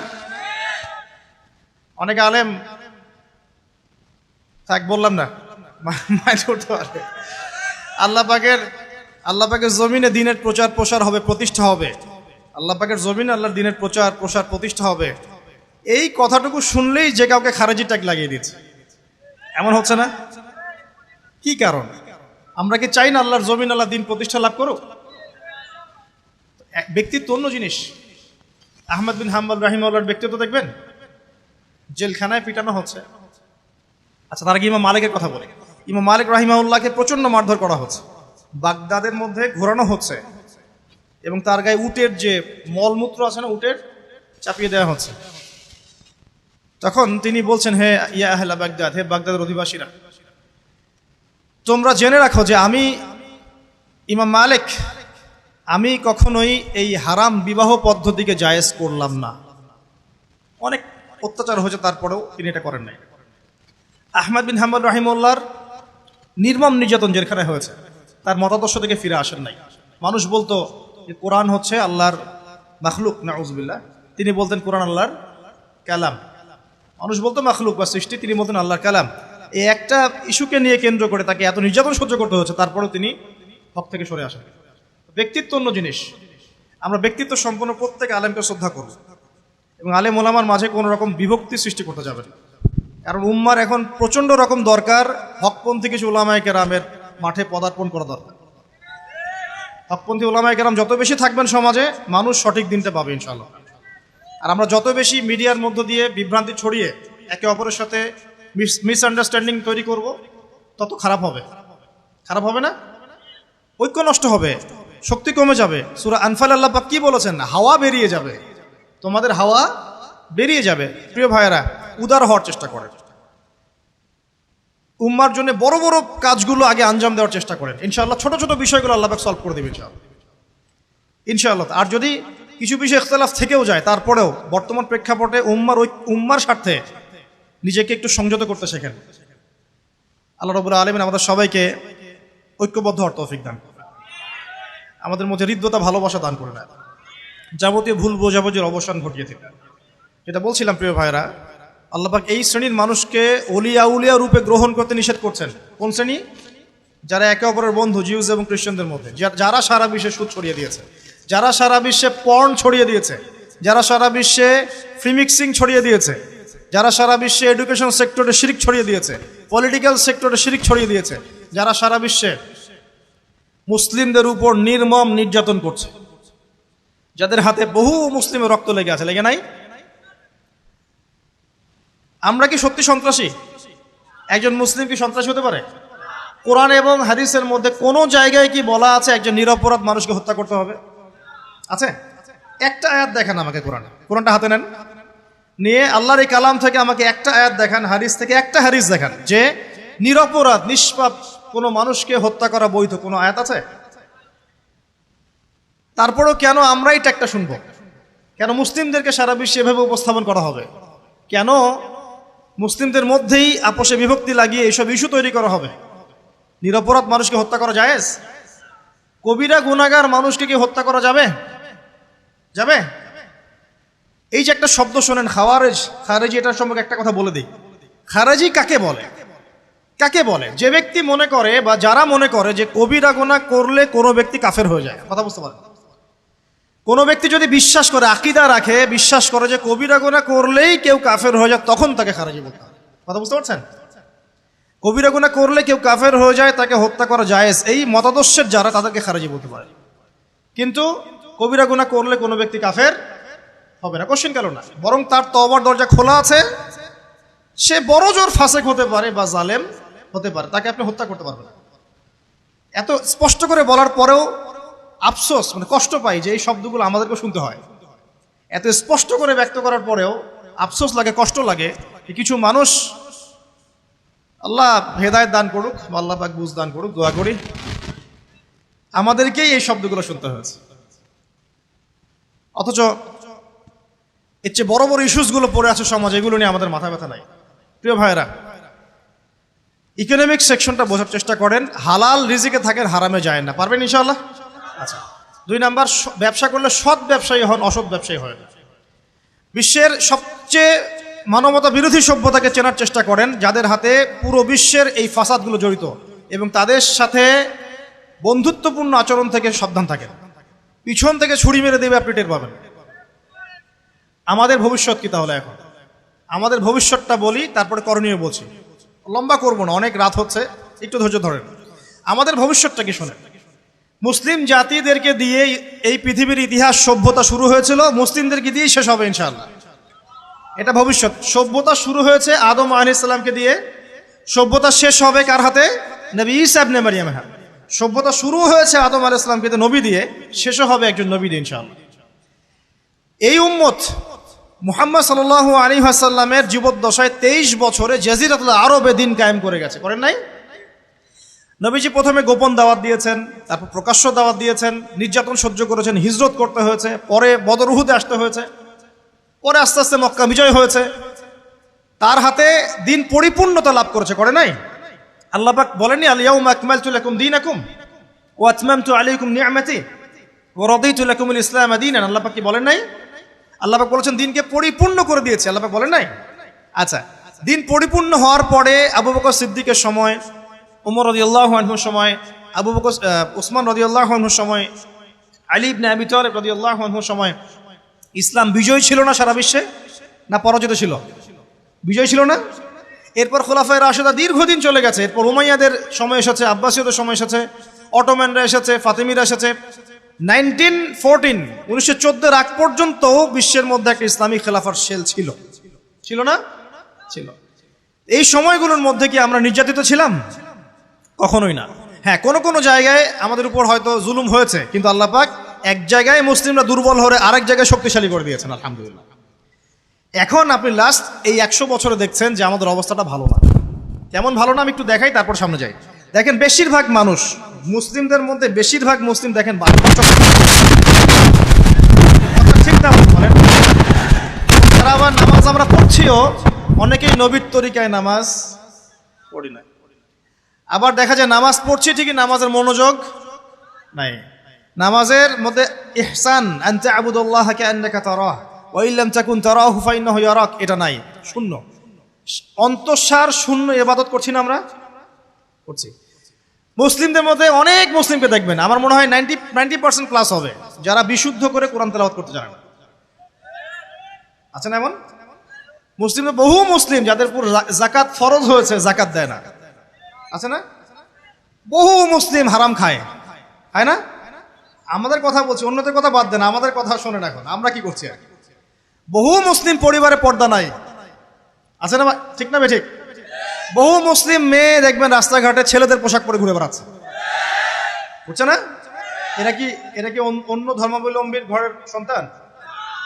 অনেকে আলেম থাক বললাম না, মাইন্ড করতে পারে। আল্লাহ পাকের জমিনে দিনের প্রচার প্রসার হবে, প্রতিষ্ঠা হবে। আল্লাহ পাকের জমিনে আল্লাহর দিনের প্রচার প্রসার প্রতিষ্ঠা হবে, এই কথাটুকু শুনলেই যে কাউকে খারেজি ট্যাগ লাগিয়ে দিচ্ছে। এমন হচ্ছে না? কি কারণ? আমরা কি চাই না আল্লাহর জমিন আল্লাহ দিন প্রতিষ্ঠা লাভ করুক? ব্যক্তিত্ব অন্য জিনিস। আহমদ বিন হাম্বল রাহিমাহুল্লাহর ব্যক্তিত্ব দেখবেন, জেলখানায় পিটানো হচ্ছে। আচ্ছা, তার আগে ইমাম মালিকের কথা বলে, ইমাম মালিক রাহিমাহুল্লাহকে প্রচন্ড মারধর করা হচ্ছে, বাগদাদের মধ্যে ঘোরানো হচ্ছে এবং তার গায়ে উটের যে মলমূত্র আছে না, উটের চাপিয়ে দেওয়া হচ্ছে। তখন তিনি বলছেন, হে ইয়া আহলা বাগদাদ, হে বাগদাদের অধিবাসীরা, তোমরা জেনে রাখো যে আমি ইমাম মালিক, আমি কখনোই এই হারাম বিবাহ পদ্ধতিকে জায়েজ করলাম না। অনেক অত্যাচার হয়েছে, তারপরেও তিনি এটা করেন নাই। আহমদ বিন হাম্বল রাহিমাহুল্লাহর নির্মম নির্যাতন জেলখানায় হয়েছে, তার মতাদর্শ থেকে ফিরে আসেন নাই। মানুষ বলতো যে কোরআন হচ্ছে আল্লাহর মাখলুক, নাউজুবিল্লাহ। তিনি বলতেন কোরআন আল্লাহর কালাম। মানুষ বলতো মাখলুক বা সৃষ্টি, তিনি বলতেন আল্লাহর কালাম। এই একটা ইস্যুকে নিয়ে কেন্দ্র করে তাকে এত নির্যাতন সহ্য করতে হচ্ছে, তারপরেও তিনি হক থেকে সরে আসেন। ব্যক্তিত্ব অন্য জিনিস। আমরা ব্যক্তিত্ব সম্পন্ন প্রত্যেক আলেমকে শ্রদ্ধা করব এবং আলেম ওলামার মাঝে কোনো রকম বিভক্তি সৃষ্টি করতে যাবে না। কারণ উম্মার এখন প্রচন্ড রকম দরকার হকপন্থী কিছু ওলামায়ে কেরামের মাঠে পদার্পণ করা দরকার। হকপন্থী ওলামায়ে কেরাম যত বেশি থাকবেন সমাজে, মানুষ সঠিক দিনটা পাবে ইনশাআল্লাহ। আর আমরা যত বেশি মিডিয়ার মধ্য দিয়ে বিভ্রান্তি ছড়িয়ে একে অপরের সাথে মিসআন্ডারস্ট্যান্ডিং তৈরি করব, তত খারাপ হবে। খারাপ হবে না? ঐক্য নষ্ট হবে, শক্তি কমে যাবে। সূরা আনফাল আল্লাহ পাক কি বলেছেন? হাওয়া বেরিয়ে যাবে, তোমাদের হাওয়া বেরিয়ে যাবে। প্রিয় ভাইয়েরা, উদার হওয়ার চেষ্টা করেন, উম্মার জন্য বড় বড় কাজগুলো আগে আঞ্জাম দেওয়ার চেষ্টা করেন। ইনশাআল্লাহ ছোট ছোট বিষয়গুলো আল্লাহ পাক সলভ করে দেবে ইনশাআল্লাহ। আর যদি কিছু বিষয় ইখতিলাফ থেকেও যায়, তারপরেও বর্তমান প্রেক্ষাপটে উম্মার স্বার্থে নিজেকে একটু সংযত করতে শেখেন। আল্লাহ রাব্বুল আলামিন আমাদের সবাইকে ঐক্যবদ্ধ হওয়ার তৌফিক দান করুন, আমাদের মধ্যে হৃদ্যতা ভালোবাসা দান করে নেয়, যাবতীয় ভুল বোঝাবুঝির অবসান ঘটিয়ে থাকেন। যেটা বলছিলাম প্রিয় ভাইরা, আল্লাহ পাক এই শ্রেণীর মানুষকে ওলিয়া উলিয়া রূপে গ্রহণ করতে নিষেধ করছেন। কোন শ্রেণী? যারা একে অপরের বন্ধু, জিউস এবং খ্রিস্টানদের মধ্যে, যারা সারা বিশ্বে সুদ ছড়িয়ে দিয়েছে, যারা সারা বিশ্বে পর্ন ছড়িয়ে দিয়েছে, যারা সারা বিশ্বে ফ্রিমিক্সিং ছড়িয়ে দিয়েছে, যারা সারা বিশ্বে এডুকেশন সেক্টরে শিরিক ছড়িয়ে দিয়েছে, পলিটিক্যাল সেক্টরে শিরিক ছড়িয়ে দিয়েছে, যারা সারা বিশ্বে মুসলিমদের উপর নির্মম নির্যাতন করছে, যাদের হাতে বহু মুসলিমের রক্ত লেগে আছে, লেগে নাই? আমরা কি সত্যি সন্ত্রাসী? একজন মুসলিম কি সন্ত্রাসী হতে পারে? কোরআন এবং হাদিসের মধ্যে কোনো জায়গায় কি বলা আছে একজন নিরপরাধ মানুষকে হত্যা করতে হবে? আছে? একটা আয়াত দেখান আমাকে কোরআনটা হাতে নেন, নিয়ে আল্লাহর এই কালাম থেকে আমাকে একটা আয়াত দেখান, হাদিস থেকে একটা হাদিস দেখান যে নিরপরাধ নিষ্পাপ কোনো মানুষকে হত্যা করা বৈধ। কোনো আয়াত আছে? তারপরেও কেন আমরা এই ট্যাগটা শুনবো? কেন মুসলিমদেরকে সারা বিশ্বে এভাবে উপস্থাপন করা হবে? কেন মুসলিমদের মধ্যেই আপোষে বিভক্তি লাগিয়ে এইসব ইস্যু তৈরি করা হবে? নিরপরাধ মানুষকে হত্যা করা জায়েজ? কবিরা গুনাহগার মানুষকে কি হত্যা করা যাবে? যাবে? এই যে একটা শব্দ শোনেন খারেজি, এটার সম্পর্কে একটা কথা বলে দিই। খারেজি কাকে বলে? কাকে বলে? যে ব্যক্তি মনে করে বা যারা মনে করে যে কবিরা গুনাহ করলে কোনো ব্যক্তি কাফের হয়ে যায়। কথা বুঝতে পারেন? কোনো ব্যক্তি যদি বিশ্বাস করে, আকীদা রাখে, বিশ্বাস করে যে কবিরা গুনাহ করলেই কেউ কাফের হয়ে যায়, তখন তাকে খারেজি বলতে হবে। কথা বুঝতে পারছেন? কবিরা গুনাহ করলে কেউ কাফের হয়ে যায়, তাকে হত্যা করা জায়েজ, এই মতাদর্শের যারা, তাদেরকে খারেজি বলতে পারে। কিন্তু কবিরা গুনাহ করলে কোনো ব্যক্তি কাফের হবে না, কোশ্চেন কেন না, বরং তার তওবার দরজা খোলা আছে, সে বড় জোর ফাসেক হতে পারে বা জালেম হতে পারে, তাকে আপনি হত্যা করতে পারবেন না। এত স্পষ্ট করে বলার পরেও আফসোস, মানে কষ্ট পাই যে এই শব্দগুলো আমাদেরকে শুনতে হয়। এত স্পষ্ট করে ব্যক্ত করার পরেও আফসোস লাগে, কষ্ট লাগে। কিছু মানুষ, আল্লাহ হেদায়েত দান করুক, আল্লাহ পাক বুঝ দান করুক, দোয়া করি, আমাদেরকেই এই শব্দগুলো শুনতে হয়েছে। অথচ এর চেয়ে বড় বড় ইস্যুসগুলো পড়ে আছে সমাজে, এগুলো নিয়ে আমাদের মাথা ব্যথা নাই। প্রিয় ভাইয়েরা, ইকোনমিক সেকশনটা বোঝার চেষ্টা করেন। হালাল রিজিকে থাকেন, হারামে যায় না। পারবেন ইনশাআল্লাহ? আচ্ছা, 2 নাম্বার, ব্যবসা করলে সৎ ব্যবসায়ী হন, অসৎ ব্যবসায়ী হয় না। বিশ্বের সবচেয়ে মানবতা বিরোধী সভ্যতাকে চেনার চেষ্টা করেন, যাদের হাতে পুরো বিশ্বের এই ফাসাদগুলো জড়িত, এবং তাদের সাথে বন্ধুত্বপূর্ণ আচরণ থেকে সাবধান থাকেন। পিছন থেকে ছুরি মেরে দেবে, আপনি টের পাবেন। আমাদের ভবিষ্যৎ কি তাহলে? এখন আমাদের ভবিষ্যৎটা বলি, তারপরে করণীয় বলছি। লম্বা করব না, অনেক রাত হচ্ছে, একটু ধৈর্য ধরেন। আমাদের ভবিষ্যৎটা কি শোনেন। মুসলিম জাতিদেরকে দিয়ে এই পৃথিবীর ইতিহাস, সভ্যতা শুরু হয়েছিল, মুসলিমদেরকে দিয়ে শেষ হবে ইনশাআল্লাহ। এটা ভবিষ্যৎ। সভ্যতা শুরু হয়েছে আদম আলাইহিস সালামকে দিয়ে, সভ্যতা শেষ হবে কার হাতে? নবী ঈসা ইবনে মারইয়ামের হাতে। সভ্যতা শুরু হয়েছে আদম আলাইহিস সালামকে দিয়ে, নবী দিয়ে, শেষও হবে একজন নবী দিয়ে ইনশাআল্লাহ। এই উম্মত মুহাম্মদ সাল্লাল্লাহু আলাইহি ওয়াসাল্লামের জীবদ্দশায় 23 বছরে জাজিরাতুল আরবে দিন কায়েম করে গেছে, করেন নাই? নবীজি প্রথমে গোপন দাওয়াত দিয়েছেন, তারপর প্রকাশ্য দাওয়াত দিয়েছেন, নির্যাতন সহ্য করেছেন, হিজরত করতে হয়েছে, পরে বদর উহুদে আসতে হয়েছে, পরে আস্তে আস্তে মক্কা বিজয় হয়েছে। তার হাতে দিন পরিপূর্ণতা লাভ করেছে, করে নাই? আল্লাহ পাক বলেননি আল ইয়াউমা আকমালতু লাকুম দীনাকুম ওয়া আতমামতু আলাইকুম নি'মাতি ওয়া রাদিতু লাকুমুল ইসলাম দীনান। আল্লাহ পাক কি বলেন নাই? আল্লাহ পাক বলেছেন দিনকে পরিপূর্ণ করে দিয়েছে, আল্লাহ পাক বলেন নাই? আচ্ছা, দিন পরিপূর্ণ হওয়ার পরে আবু বকর সিদ্দিকের সময়, উমর রাদিয়াল্লাহু আনহুর সময়, উসমান রাদিয়াল্লাহু আনহুর সময়, আলী ইবনে আবি তালিব রাদিয়াল্লাহু আনহুর সময় ইসলাম বিজয় ছিল না সারা বিশ্বে? না পরাজিত ছিল? বিজয় ছিল না? এরপর খোলাফায়ে রাশেদা দীর্ঘদিন চলে গেছে, এরপর উমাইয়াদের সময় এসেছে, আব্বাসীয়দের সময় এসেছে, অটোম্যানরা এসেছে, ফাতেমিরা এসেছে, 1914 আগ পর্যন্ত বিশ্বের মধ্যে একটা ইসলামী খেলাফার সেল ছিল, ছিল না? ছিল। এই সময়গুলোর মধ্যে কি আমরা নির্যাতিত ছিলাম? কখনোই না। হ্যাঁ, কোন কোন জায়গায় আমাদের উপর হয়তো জুলুম হয়েছে, কিন্তু আল্লাহ পাক এক জায়গায় মুসলিমরা দুর্বল হয়ে আরেক জায়গায় শক্তিশালী করে দিয়েছেন, আলহামদুলিল্লাহ। এখন আপনি লাস্ট এই 100 বছরে দেখছেন যে আমাদের অবস্থাটা ভালো না। কেমন ভালো না আমি একটু দেখাই, তারপর সামনে যাই। দেখেন, বেশিরভাগ মানুষ, মুসলিমদের মধ্যে বেশিরভাগ মুসলিম দেখেন ঠিক না বলেন। তারা আবার নামাজ আমরা পড়ছিও, অনেকেই নবীর তরিকায় নামাজ পড়ি না। আবার দেখা যায় নামাজ পড়ছি ঠিকই, নামাজের মনোযোগ নাই। নামাজের মধ্যে ইহসান, আনতা আবুদুল্লাহ কাআন্নাকা তারাহ ওয়া ইল্লাম তাকুন তারাহু ফাইন্নাহু ইয়ারাক, এটা নাই, শূন্য, অন্তঃসার শূন্য ইবাদত করছি না আমরা? করছি। মুসলিমদের মধ্যে অনেক মুসলিমকে দেখবেন, আমার মনে হয় 90% প্লাস হবে যারা বিশুদ্ধ করে কোরআন তেলাওয়াত করতে জানে না। আছে না এমন? মুসলিমদের বহু মুসলিম যাদের উপর যাকাত ফরজ হয়েছে, যাকাত দেয় না। আছে না? বহু মুসলিম হারাম খায়, খায় না? আমাদের কথা বলছি, অন্যদের কথা বাদ দেন, আমাদের কথা শোনেন। এখন আমরা কি করছি? বহু মুসলিম পরিবারে পর্দা নাই, আছে না? ঠিক না? ঠিক। বহু মুসলিম মেয়ে দেখবেন রাস্তাঘাটে ছেলেদের পোশাক পরে ঘুরে বেড়াচ্ছে, বুঝছে না? এরা কি অন্য ধর্মাবলম্বীর ঘরের সন্তান?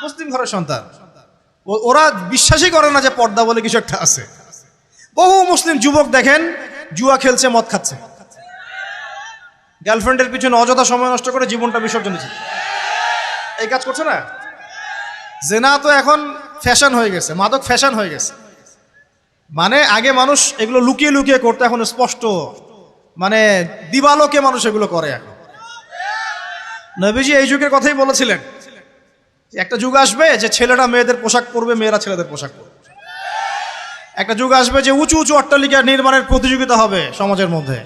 মুসলিম ঘরের সন্তান। ওরা বিশ্বাসই করে না যে পর্দা বলে কিছু একটা আছে। বহু মুসলিম যুবক দেখেন জুয়া খেলছে, মদ খাচ্ছে, গার্লফ্রেন্ডের পিছনে অযথা সময় নষ্ট করে জীবনটা বিসর্জন দিচ্ছে। এই কাজ করছে না? জেনা তো এখন ফ্যাশন হয়ে গেছে, মাদক ফ্যাশন হয়ে গেছে। মানে আগে মানুষ এগুলো লুকিয়ে লুকিয়ে করতে, এখন স্পষ্ট, মানে দিবালোকে মানুষ এগুলো করে এখন। নবীজি এই যুগের কথাই বলেছিলেন, একটা যুগ আসবে যে ছেলেরা মেয়েদের পোশাক পরবে, মেয়েরা ছেলেদের পোশাক পরবে। একটা যুগ আসবে যে উঁচু উঁচু অট্টালিকা নির্মাণের প্রতিযোগিতা হবে সমাজের মধ্যে।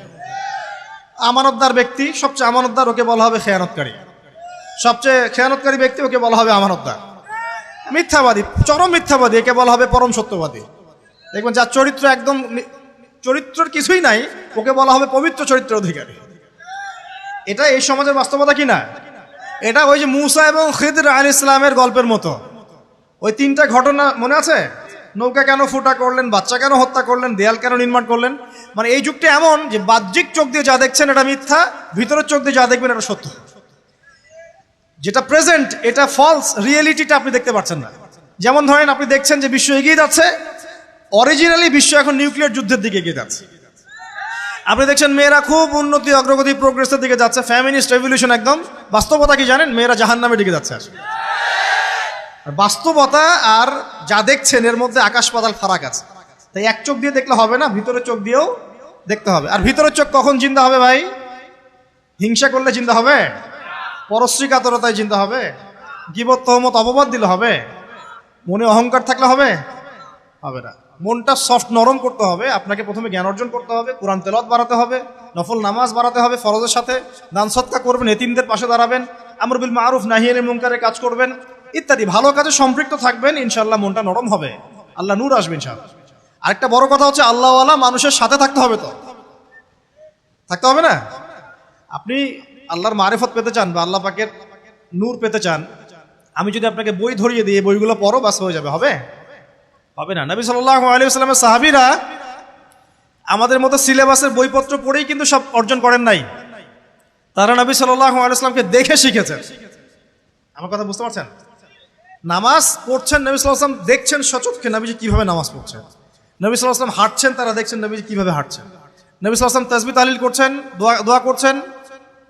আমানতদার ব্যক্তি সবচেয়ে আমানতদার, ওকে বলা হবে খেয়ানতকারী। সবচেয়ে খেয়ানতকারী ব্যক্তি, ওকে বলা হবে আমানতদার। মিথ্যাবাদী, চরম মিথ্যাবাদী, একে বলা হবে পরম সত্যবাদী। দেখবেন যার চরিত্র একদম, চরিত্রের কিছুই নাই, ওকে বলা হবে পবিত্র চরিত্রের অধিকারী। এটা এই সমাজের বাস্তবতা কি না? এটা ওই যে মূসা এবং খিদর আলাইহিস সালামের গল্পের মতো। ওই তিনটা ঘটনা মনে আছে? নৌকা কেন ফুটা করলেন, বাচ্চা কেন হত্যা করলেন, দেয়াল কেন নির্মাণ করলেন। মানে এই যুগটা এমন যে বাহ্যিক চোখ দিয়ে যা দেখছেন এটা মিথ্যা, ভিতরের চোখ দিয়ে যা দেখবেন এটা সত্য। যেটা প্রেজেন্ট এটা ফলস, রিয়েলিটিটা আপনি দেখতে পাচ্ছেন না। যেমন ধরেন আপনি দেখছেন যে বিশ্ব এগিয়ে যাচ্ছে, অরিজিনালি বিশ্ব এখন নিউক্লিয়ার যুদ্ধের দিকে এগিয়ে যাচ্ছে। আপনি দেখছেন মেয়েরা খুব উন্নতি, অগ্রগতি, প্রোগ্রেসের দিকে যাচ্ছে, ফ্যামিনিস্ট রেভলিউশন একদম। বাস্তবতা কি জানেন? মেয়েরা জাহান্নামের দিকে যাচ্ছে। আসলে বাস্তবতা আর যা দেখছেন এর মধ্যে আকাশ পাতাল ফারাক আছে। তাই এক চোখ দিয়ে দেখলে হবে না, ভিতরের চোখ দিয়েও দেখতে হবে। আর ভিতরের চোখ কখন জিন্দা হবে ভাই? হিংসা করলে জিন্দা হবে? পরশ্রী কাতরতায় জিন্দা হবে? গীবত, তহমত, অপবাদ দিলে হবে? মনে অহংকার থাকলে হবে? হবে না। মনটা সফট, নরম করতে হবে। আপনাকে প্রথমে জ্ঞান অর্জন করতে হবে, কোরআন তেলাওয়াত বাড়াতে হবে, নফল নামাজ বাড়াতে হবে, ফরজের সাথে দান সদকা করবেন, এতিমদের পাশে দাঁড়াবেন, আমর বিল মারুফ নাহি আনিল মুনকারের কাজ করবেন, ইত্যাদি ভালো কাজে সম্পৃক্ত থাকবেন। ইনশাআল্লাহ মনটা নরম হবে, আল্লাহ নূর আসবে ইনশাআল্লাহ। আরেকটা বড় কথা হচ্ছে আল্লাহওয়ালা মানুষের সাথে থাকতে হবে। তো থাকতে হবে না? আপনি আল্লাহর মারিফত পেতে চান বা আল্লাহ পাকের নূর পেতে চান, আমি যদি আপনাকে বই ধরিয়ে দিই, বইগুলো পড়ো, বাস হয়ে যাবে? হবে? হবে না। নবী সাল্লাল্লাহু আলাইহি ওয়াসাল্লামের সাহাবীরা আমাদের মতো সিলেবাসের বইপত্র পড়েই কিন্তু সব অর্জন করেন নাই। তারা নবী সাল্লাল্লাহু আলাইহি ওয়াসাল্লামকে দেখে শিখেছেন। আমার কথা বুঝতে পারছেন? নামাজ পড়ছেন, নবী সাল্লাল্লাহু আলাইহি ওয়াসাল্লাম দেখছেন সচক্ষে নবীজি কিভাবে নামাজ পড়ছেন। নবী সাল্লাল্লাহু আলাইহি ওয়াসাল্লাম হাঁটছেন, তারা দেখছেন নবীজি কিভাবে হাঁটছেন। নবী সাল্লাল্লাহু আলাইহি ওয়াসাল্লাম তাসবিহ তাহলিল করছেন, দোয়া করছেন,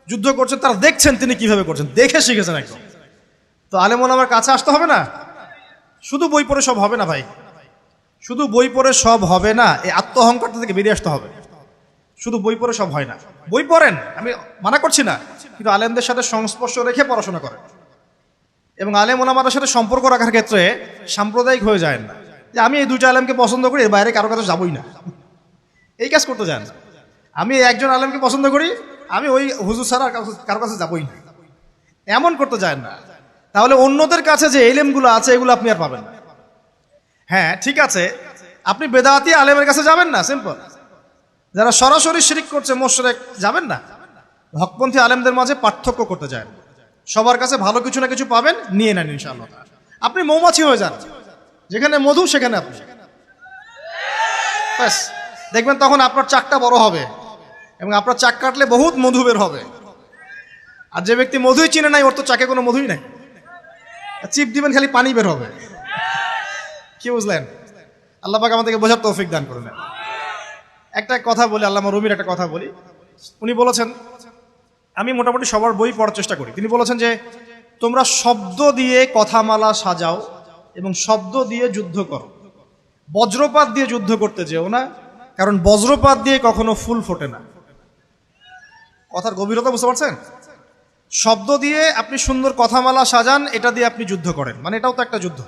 যুদ্ধ করছেন, তারা দেখছেন তিনি কিভাবে করছেন, দেখে শিখেছেন একদম। তো আলেম ওলামার কাছে আসতে হবে না? শুধু বই পড়ে সব হবে না ভাই, শুধু বই পড়ে সব হবে না। এই আত্ম অহংকারটা থেকে বেরিয়ে আসতে হবে। শুধু বই পড়ে সব হয় না। বই পড়েন, আমি মানা করছি না, কিন্তু আলেমদের সাথে সংস্পর্শ রেখে পড়াশোনা করেন এবং আলেম ওলামাদের সাথে সম্পর্ক রাখার ক্ষেত্রে সাম্প্রদায়িক হয়ে যায় না যে আমি এই দুইটা আলেমকে পছন্দ করি, এর বাইরে কারো কাছে যাবই না, এই কাজ করতে যান। আমি একজন আলেমকে পছন্দ করি, আমি ওই হুজুর ছাড়া কারো কাছে যাবই না, এমন করতে যায় না। তাহলে অন্যদের কাছে যে এলেমগুলো আছে এগুলো আপনি আর পাবেন না। হ্যাঁ ঠিক আছে, আপনি বেদাতি আলেমের কাছে যাবেন না, সিম্পল। যারা সরাসরি শিরিক করছে, মুশরিক, যাবেন না। হকপন্থী আলেমদের মাঝে পার্থক্য করতে যায়। সবার কাছে ভালো কিছু না কিছু পাবেন, নিয়ে নেন ইনশাআল্লাহ। আপনি মৌমাছি হয়ে যান, যেখানে মধু সেখানে আপনি, ব্যাস দেখবেন তখন আপনার চাকটা বড় হবে এবং আপনার চাক কাটলে বহুত মধু বের হবে। আর যে ব্যক্তি মধুই চিনে নাই, ওর তো চাকে কোনো মধুই নাই, চিপ দিবেন খালি পানি বের হবে। কি বুঝলেন? আল্লাহ পাক আমাদেরকে বোঝার তৌফিক দান করুন। একটা কথা বলি, আল্লামা রুমির একটা কথা বলি। উনি বলেছেন, আমি মোটামুটি সবার বই পড়ার চেষ্টা করি। তিনি বলেছেন যে তোমরা শব্দ দিয়ে কথামালা সাজাও এবং শব্দ দিয়ে যুদ্ধ করো, বজ্রপাত দিয়ে যুদ্ধ করতে যেও না, কারণ বজ্রপাত দিয়ে কখনো ফুল ফোটে না। কথার গভীরতা বুঝতে পারছেন? শব্দ দিয়ে আপনি সুন্দর কথামালা সাজান, এটা দিয়ে আপনি যুদ্ধ করেন, মানে এটাও তো একটা যুদ্ধ,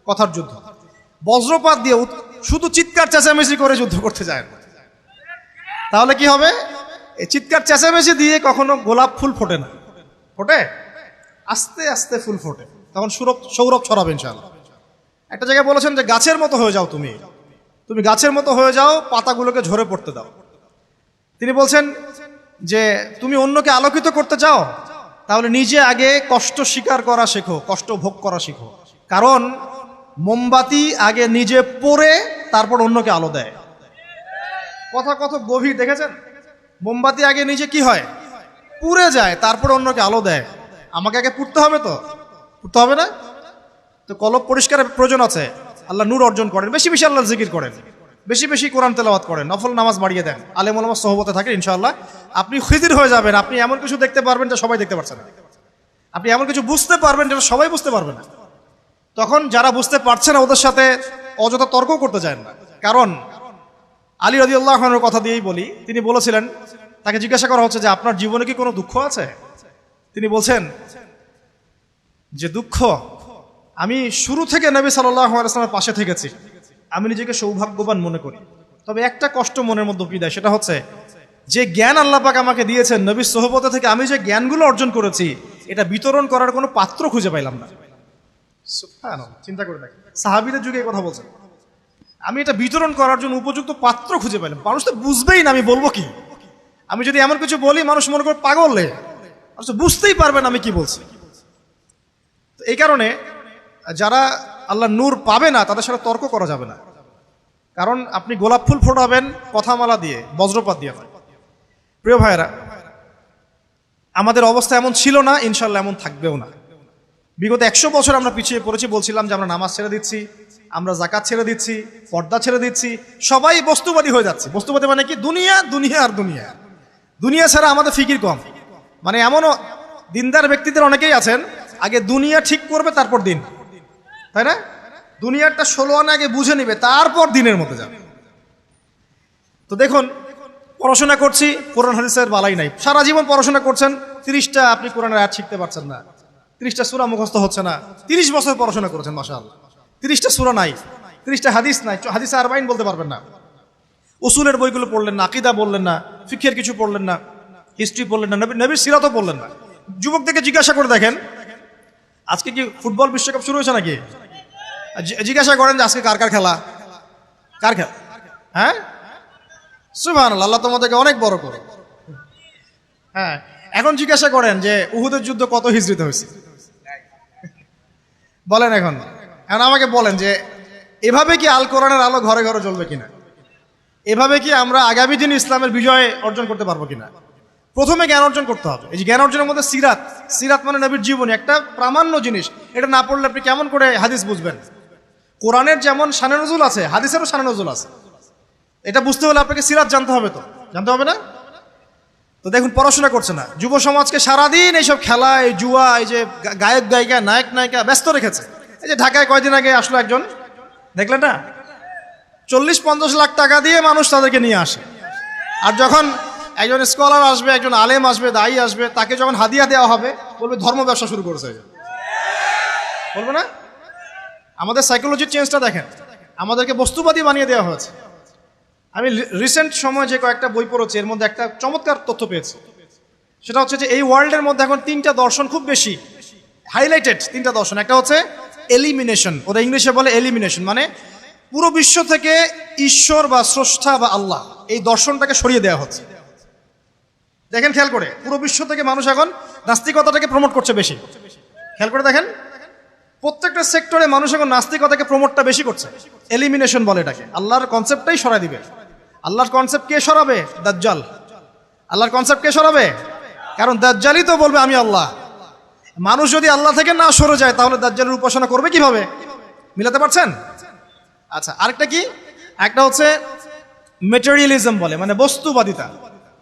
কথার যুদ্ধ। বজ্রপাত দিয়ে শুধু চিৎকার চেঁচামেচি করে যুদ্ধ করতে যায় না, তাহলে কি হবে? এই চিৎকার চেঁচামেচি দিয়ে কখনো গোলাপ ফুল ফোটে না, ফোটে আস্তে আস্তে ফুল ফোটে, তখন সৌরভ ছড়াবে ইনশাআল্লাহ। একটা জায়গায় বলেছেন যে গাছের মতো হয়ে যাও, তুমি গাছের মতো হয়ে যাও, পাতাগুলোকে ঝরে পড়তে দাও। তিনি বলছেন যে তুমি অন্যকে আলোকিত করতে চাও, তাহলে নিজে আগে কষ্ট স্বীকার করা শেখো, কষ্ট ভোগ করা শেখো। কারণ মোমবাতি আগে নিজে পড়ে তারপর অন্যকে আলো দেয়। কথা কত গভীর দেখেছেন? মোমবাতি আগে নিজে কি হয়, পুড়ে যায়, তারপর অন্যকে আলো দেয়। আমাকে আগে পুড়তে হবে, তো পুড়তে হবে না? তো কলব পরিষ্কারের প্রয়োজন আছে। আল্লাহ নূর অর্জন করেন, বেশি বেশি আল্লাহর জিকির করেন, বেশি বেশি কোরআন তেলাওয়াত করেন, নফল নামাজ বাড়িয়ে দেন, আলেম ওলামার সোহবতে থাকেন, ইনশাআল্লাহ আপনি খিজির হয়ে যাবেন। আপনি এমন কিছু দেখতে পারবেন যা সবাই দেখতে পারছে না, আপনি এমন কিছু বুঝতে পারবেন যেটা সবাই বুঝতে পারবে না। তখন যারা বুঝতে পারছে না ওদের সাথে অযথা তর্ক করতে যায় না। কারণ আলী রাদিয়াল্লাহু আনহুর কথা দিয়েই বলি, তিনি বলেছিলেন, তাকে জিজ্ঞাসা করা হচ্ছে যে আপনার জীবনে কি কোনো দুঃখ আছে? তিনি বলছেন যে দুঃখ, আমি শুরু থেকে নবী সাল্লাল্লাহু আলাইহি ওয়াসাল্লামের পাশে থেকেছি, আমি নিজেকে সৌভাগ্যবান মনে করি। তবে একটা কষ্ট মনের মধ্যে উকি দেয়, সেটা হচ্ছে যে জ্ঞান আল্লাহ পাক আমাকে দিয়েছেন নবীর সোহবতে থেকে, আমি যে জ্ঞানগুলো অর্জন করেছি এটা বিতরণ করার কোনো পাত্র খুঁজে পাইলাম না। সুবহানাল্লাহ, চিন্তা করে দেখেন, সাহাবীদের যুগে এই কথা বলছেন, আমি এটা বিতরণ করার জন্য উপযুক্ত পাত্র খুঁজে পাইলাম। মানুষ তো বুঝবেই না, আমি বলবো কি? আমি যদি এমন কিছু বলি মানুষ মনে করে পাগল, মানুষ বুঝতেই পারবে না আমি কি বলছি। তো এই কারণে যারা আল্লাহ নূর পাবে না তাদের সাথে তর্ক করা যাবে না। কারণ আপনি গোলাপ ফুল ফোটাবেন কথামালা দিয়ে, বজ্রপাত দিয়ে নয়। প্রিয় ভাইয়েরা, আমাদের অবস্থা এমন ছিল না, ইনশাল্লাহ এমন থাকবেও না। বিগত 100 বছর আমরা পিছিয়ে পড়েছি। বলছিলাম যে আমরা নামাজ ছেড়ে দিচ্ছি, আমরা জাকাত ছেড়ে দিচ্ছি, পর্দা ছেড়ে দিচ্ছি, সবাই বস্তুবাদী হয়ে যাচ্ছে। বস্তুবাদী মানে কি? দুনিয়া, দুনিয়া আর দুনিয়া। দুনিয়া ছাড়া আমাদের ফিকির কম। মানে এমনও দিনদার ব্যক্তিদের অনেকেই আছেন, আগে দুনিয়া ঠিক করবে তারপর দিন, তাই না? দুনিয়ারটা 16 আনা আগে বুঝে নিবে, তারপর দিনের মধ্যে যাবে। তো দেখুন, পড়াশোনা করছি, কোরআন হাদিসের বালাই নাই। সারা জীবন পড়াশোনা করছেন, 30টা আপনি কোরআনের আয়াত শিখতে পারছেন না, 30টা সূরা মুখস্থ হচ্ছে না। 30 বছর পড়াশোনা করেছেন, মাশাআল্লাহ, 30টা সূরা নাই, 30টা হাদিস নাই, হাদিসে আরবাইন বলতে পারবেন না, উসুলের বইগুলো পড়লেন না, আকীদা বললেন না, ফিকহের কিছু পড়লেন না, হিস্ট্রি পড়লেন না, নবীর সিরাতও পড়লেন না। যুবকদেরকে জিজ্ঞাসা করে দেখেন, আজকে কি ফুটবল বিশ্বকাপ শুরু হয়েছে নাকি? জিজ্ঞাসা করেন যে আজকে কার কার খেলা, কার খেলা? হ্যাঁ, সুবহানাল্লাহ, আল্লাহ তোমাদেরকে অনেক বড় করো। হ্যাঁ, এখন জিজ্ঞাসা করেন যে উহুদের যুদ্ধ কত হিজরিতে হয়েছে, বলেন। এখন আমাকে বলেন যে এভাবে কি আল কোরআনের আলো ঘরে ঘরে জ্বলবে কিনা? এভাবে কি আমরা আগামী দিন ইসলামের বিজয় অর্জন করতে পারবো কিনা? প্রথমে জ্ঞান অর্জন করতে হবে। এই যে জ্ঞান অর্জনের মধ্যে সিরাত, সিরাত মানে নবীর জীবনী, একটা প্রামাণ্য জিনিস। এটা না পড়লে আপনি কেমন করে হাদিস বুঝবেন? কোরআনের যেমন শানে নজুল আছে, হাদিসেরও শানে নজুল আছে। এটা বুঝতে হলে আপনাকে সিরাত জানতে হবে, তো জানতে হবে না? তো দেখুন, পড়াশোনা করছে না, যুব সমাজকে সারাদিন এইসব খেলা, এই জুয়া, এই যে গায়ক গায়িকা, নায়ক নায়িকা ব্যস্ত রেখেছে। এই যে ঢাকায় কয়দিন আগে আসলো একজন, দেখলেন না? 40-50 লাখ টাকা দিয়ে মানুষ তাদেরকে নিয়ে আসে। আর যখন একজন স্কলার আসবে, একজন আলেম আসবে, দায়ী আসবে, তাকে যখন হাদিয়া দেওয়া হবে বলবে ধর্ম ব্যবসা শুরু করেছে, বলবে না? আমাদের সাইকোলজির চেঞ্জটা দেখেন, আমাদেরকে বস্তুবাদী বানিয়ে দেওয়া হয়েছে। আমি রিসেন্ট সময় যে কয়েকটা বই পড়েছি, এর মধ্যে একটা চমৎকার তথ্য পেয়েছি। সেটা হচ্ছে যে এই ওয়ার্ল্ডের মধ্যে এখন 3টা দর্শন খুব বেশি হাইলাইটেড। 3টা দর্শন। একটা হচ্ছে এলিমিনেশন, ওরা ইংলিশে বলে এলিমিনেশন, মানে পুরো বিশ্ব থেকে ঈশ্বর বা স্রষ্টা বা আল্লাহ এই দর্শনটাকে সরিয়ে দেওয়া হচ্ছে। দেখেন খেয়াল করে, পুরো বিশ্ব থেকে মানুষ এখন নাস্তিকতাটাকে প্রমোট করছে বেশি। খেয়াল করে দেখেন, প্রত্যেকটা সেক্টরে মানুষ এখন নাস্তিকতাকে প্রমোটটা বেশি করছে। এলিমিনেশন বলে এটাকে, আল্লাহর কনসেপ্টটাই সরাই দিবে। আল্লাহর কনসেপ্ট কে সরাবে? দাজ্জাল। আল্লাহর কনসেপ্ট কে সরাবে? কারণ দাজ্জালই তো বলবে আমি আল্লাহ। মানুষ যদি আল্লাহ থেকে না সরে যায় তাহলে দাজ্জালের উপাসনা করবে কিভাবে? মিলাতে পারছেন? আচ্ছা, আরেকটা কি? একটা হচ্ছে মেটেরিয়ালিজম বলে, মানে বস্তুবাদিতা।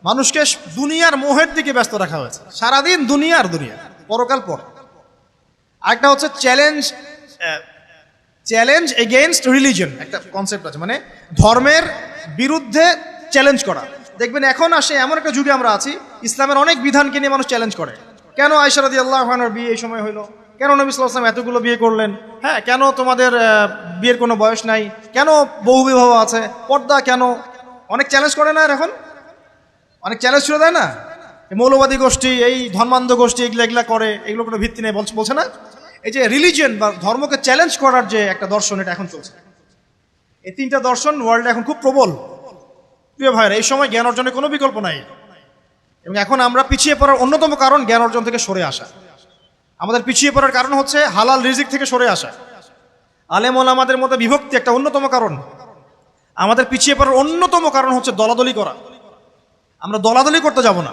মানুষকে দুনিয়ার মোহের দিকে ব্যস্ত রাখা হয়েছে, সারাদিন দুনিয়া, পরকাল পর। আরেকটা হচ্ছে চ্যালেঞ্জ এগেইনস্ট রিলিজন, একটা কনসেপ্ট আছে, মানে ধর্মের বিরুদ্ধে চ্যালেঞ্জ করা। দেখবেন এখন আসে এমন একটা যুগে আমরা আছি, ইসলামের অনেক বিধানকে নিয়ে মানুষ চ্যালেঞ্জ করে। কেন আয়েশা রাদিয়াল্লাহু আনহার বিয়ে এই সময় হইলো? কেন নবী সাল্লাল্লাহু আলাইহি ওয়াসাল্লাম এতগুলো বিয়ে করলেন? হ্যাঁ, কেন তোমাদের বিয়ের কোনো বয়স নাই? কেন বহু বিবাহ আছে? পর্দা কেন? অনেক চ্যালেঞ্জ করে না এখন? অনেক চ্যালেঞ্জ ছিল, তাই না? মৌলবাদী গোষ্ঠী, এই ধর্মান্ধ গোষ্ঠী এগুলা করে, এগুলো কোনো ভিত্তি নেই বলছে না? এই যে রিলিজিয়ন বা ধর্মকে চ্যালেঞ্জ করার যে একটা দর্শন, এটা এখন চলছে। এই তিনটা দর্শন ওয়ার্ল্ডে এখন খুব প্রবল। প্রিয় ভাইরা, এই সময় জ্ঞান অর্জনের কোনো বিকল্প নাই। এবং এখন আমরা পিছিয়ে পড়ার অন্যতম কারণ জ্ঞান অর্জন থেকে সরে আসা। আমাদের পিছিয়ে পড়ার কারণ হচ্ছে হালাল রিজিক থেকে সরে আসা। আলেম ওলামাদের মধ্যে বিভক্তি একটা অন্যতম কারণ। আমাদের পিছিয়ে পড়ার অন্যতম কারণ হচ্ছে দলাদলি করা। আমরা দলাদলি করতে যাব না,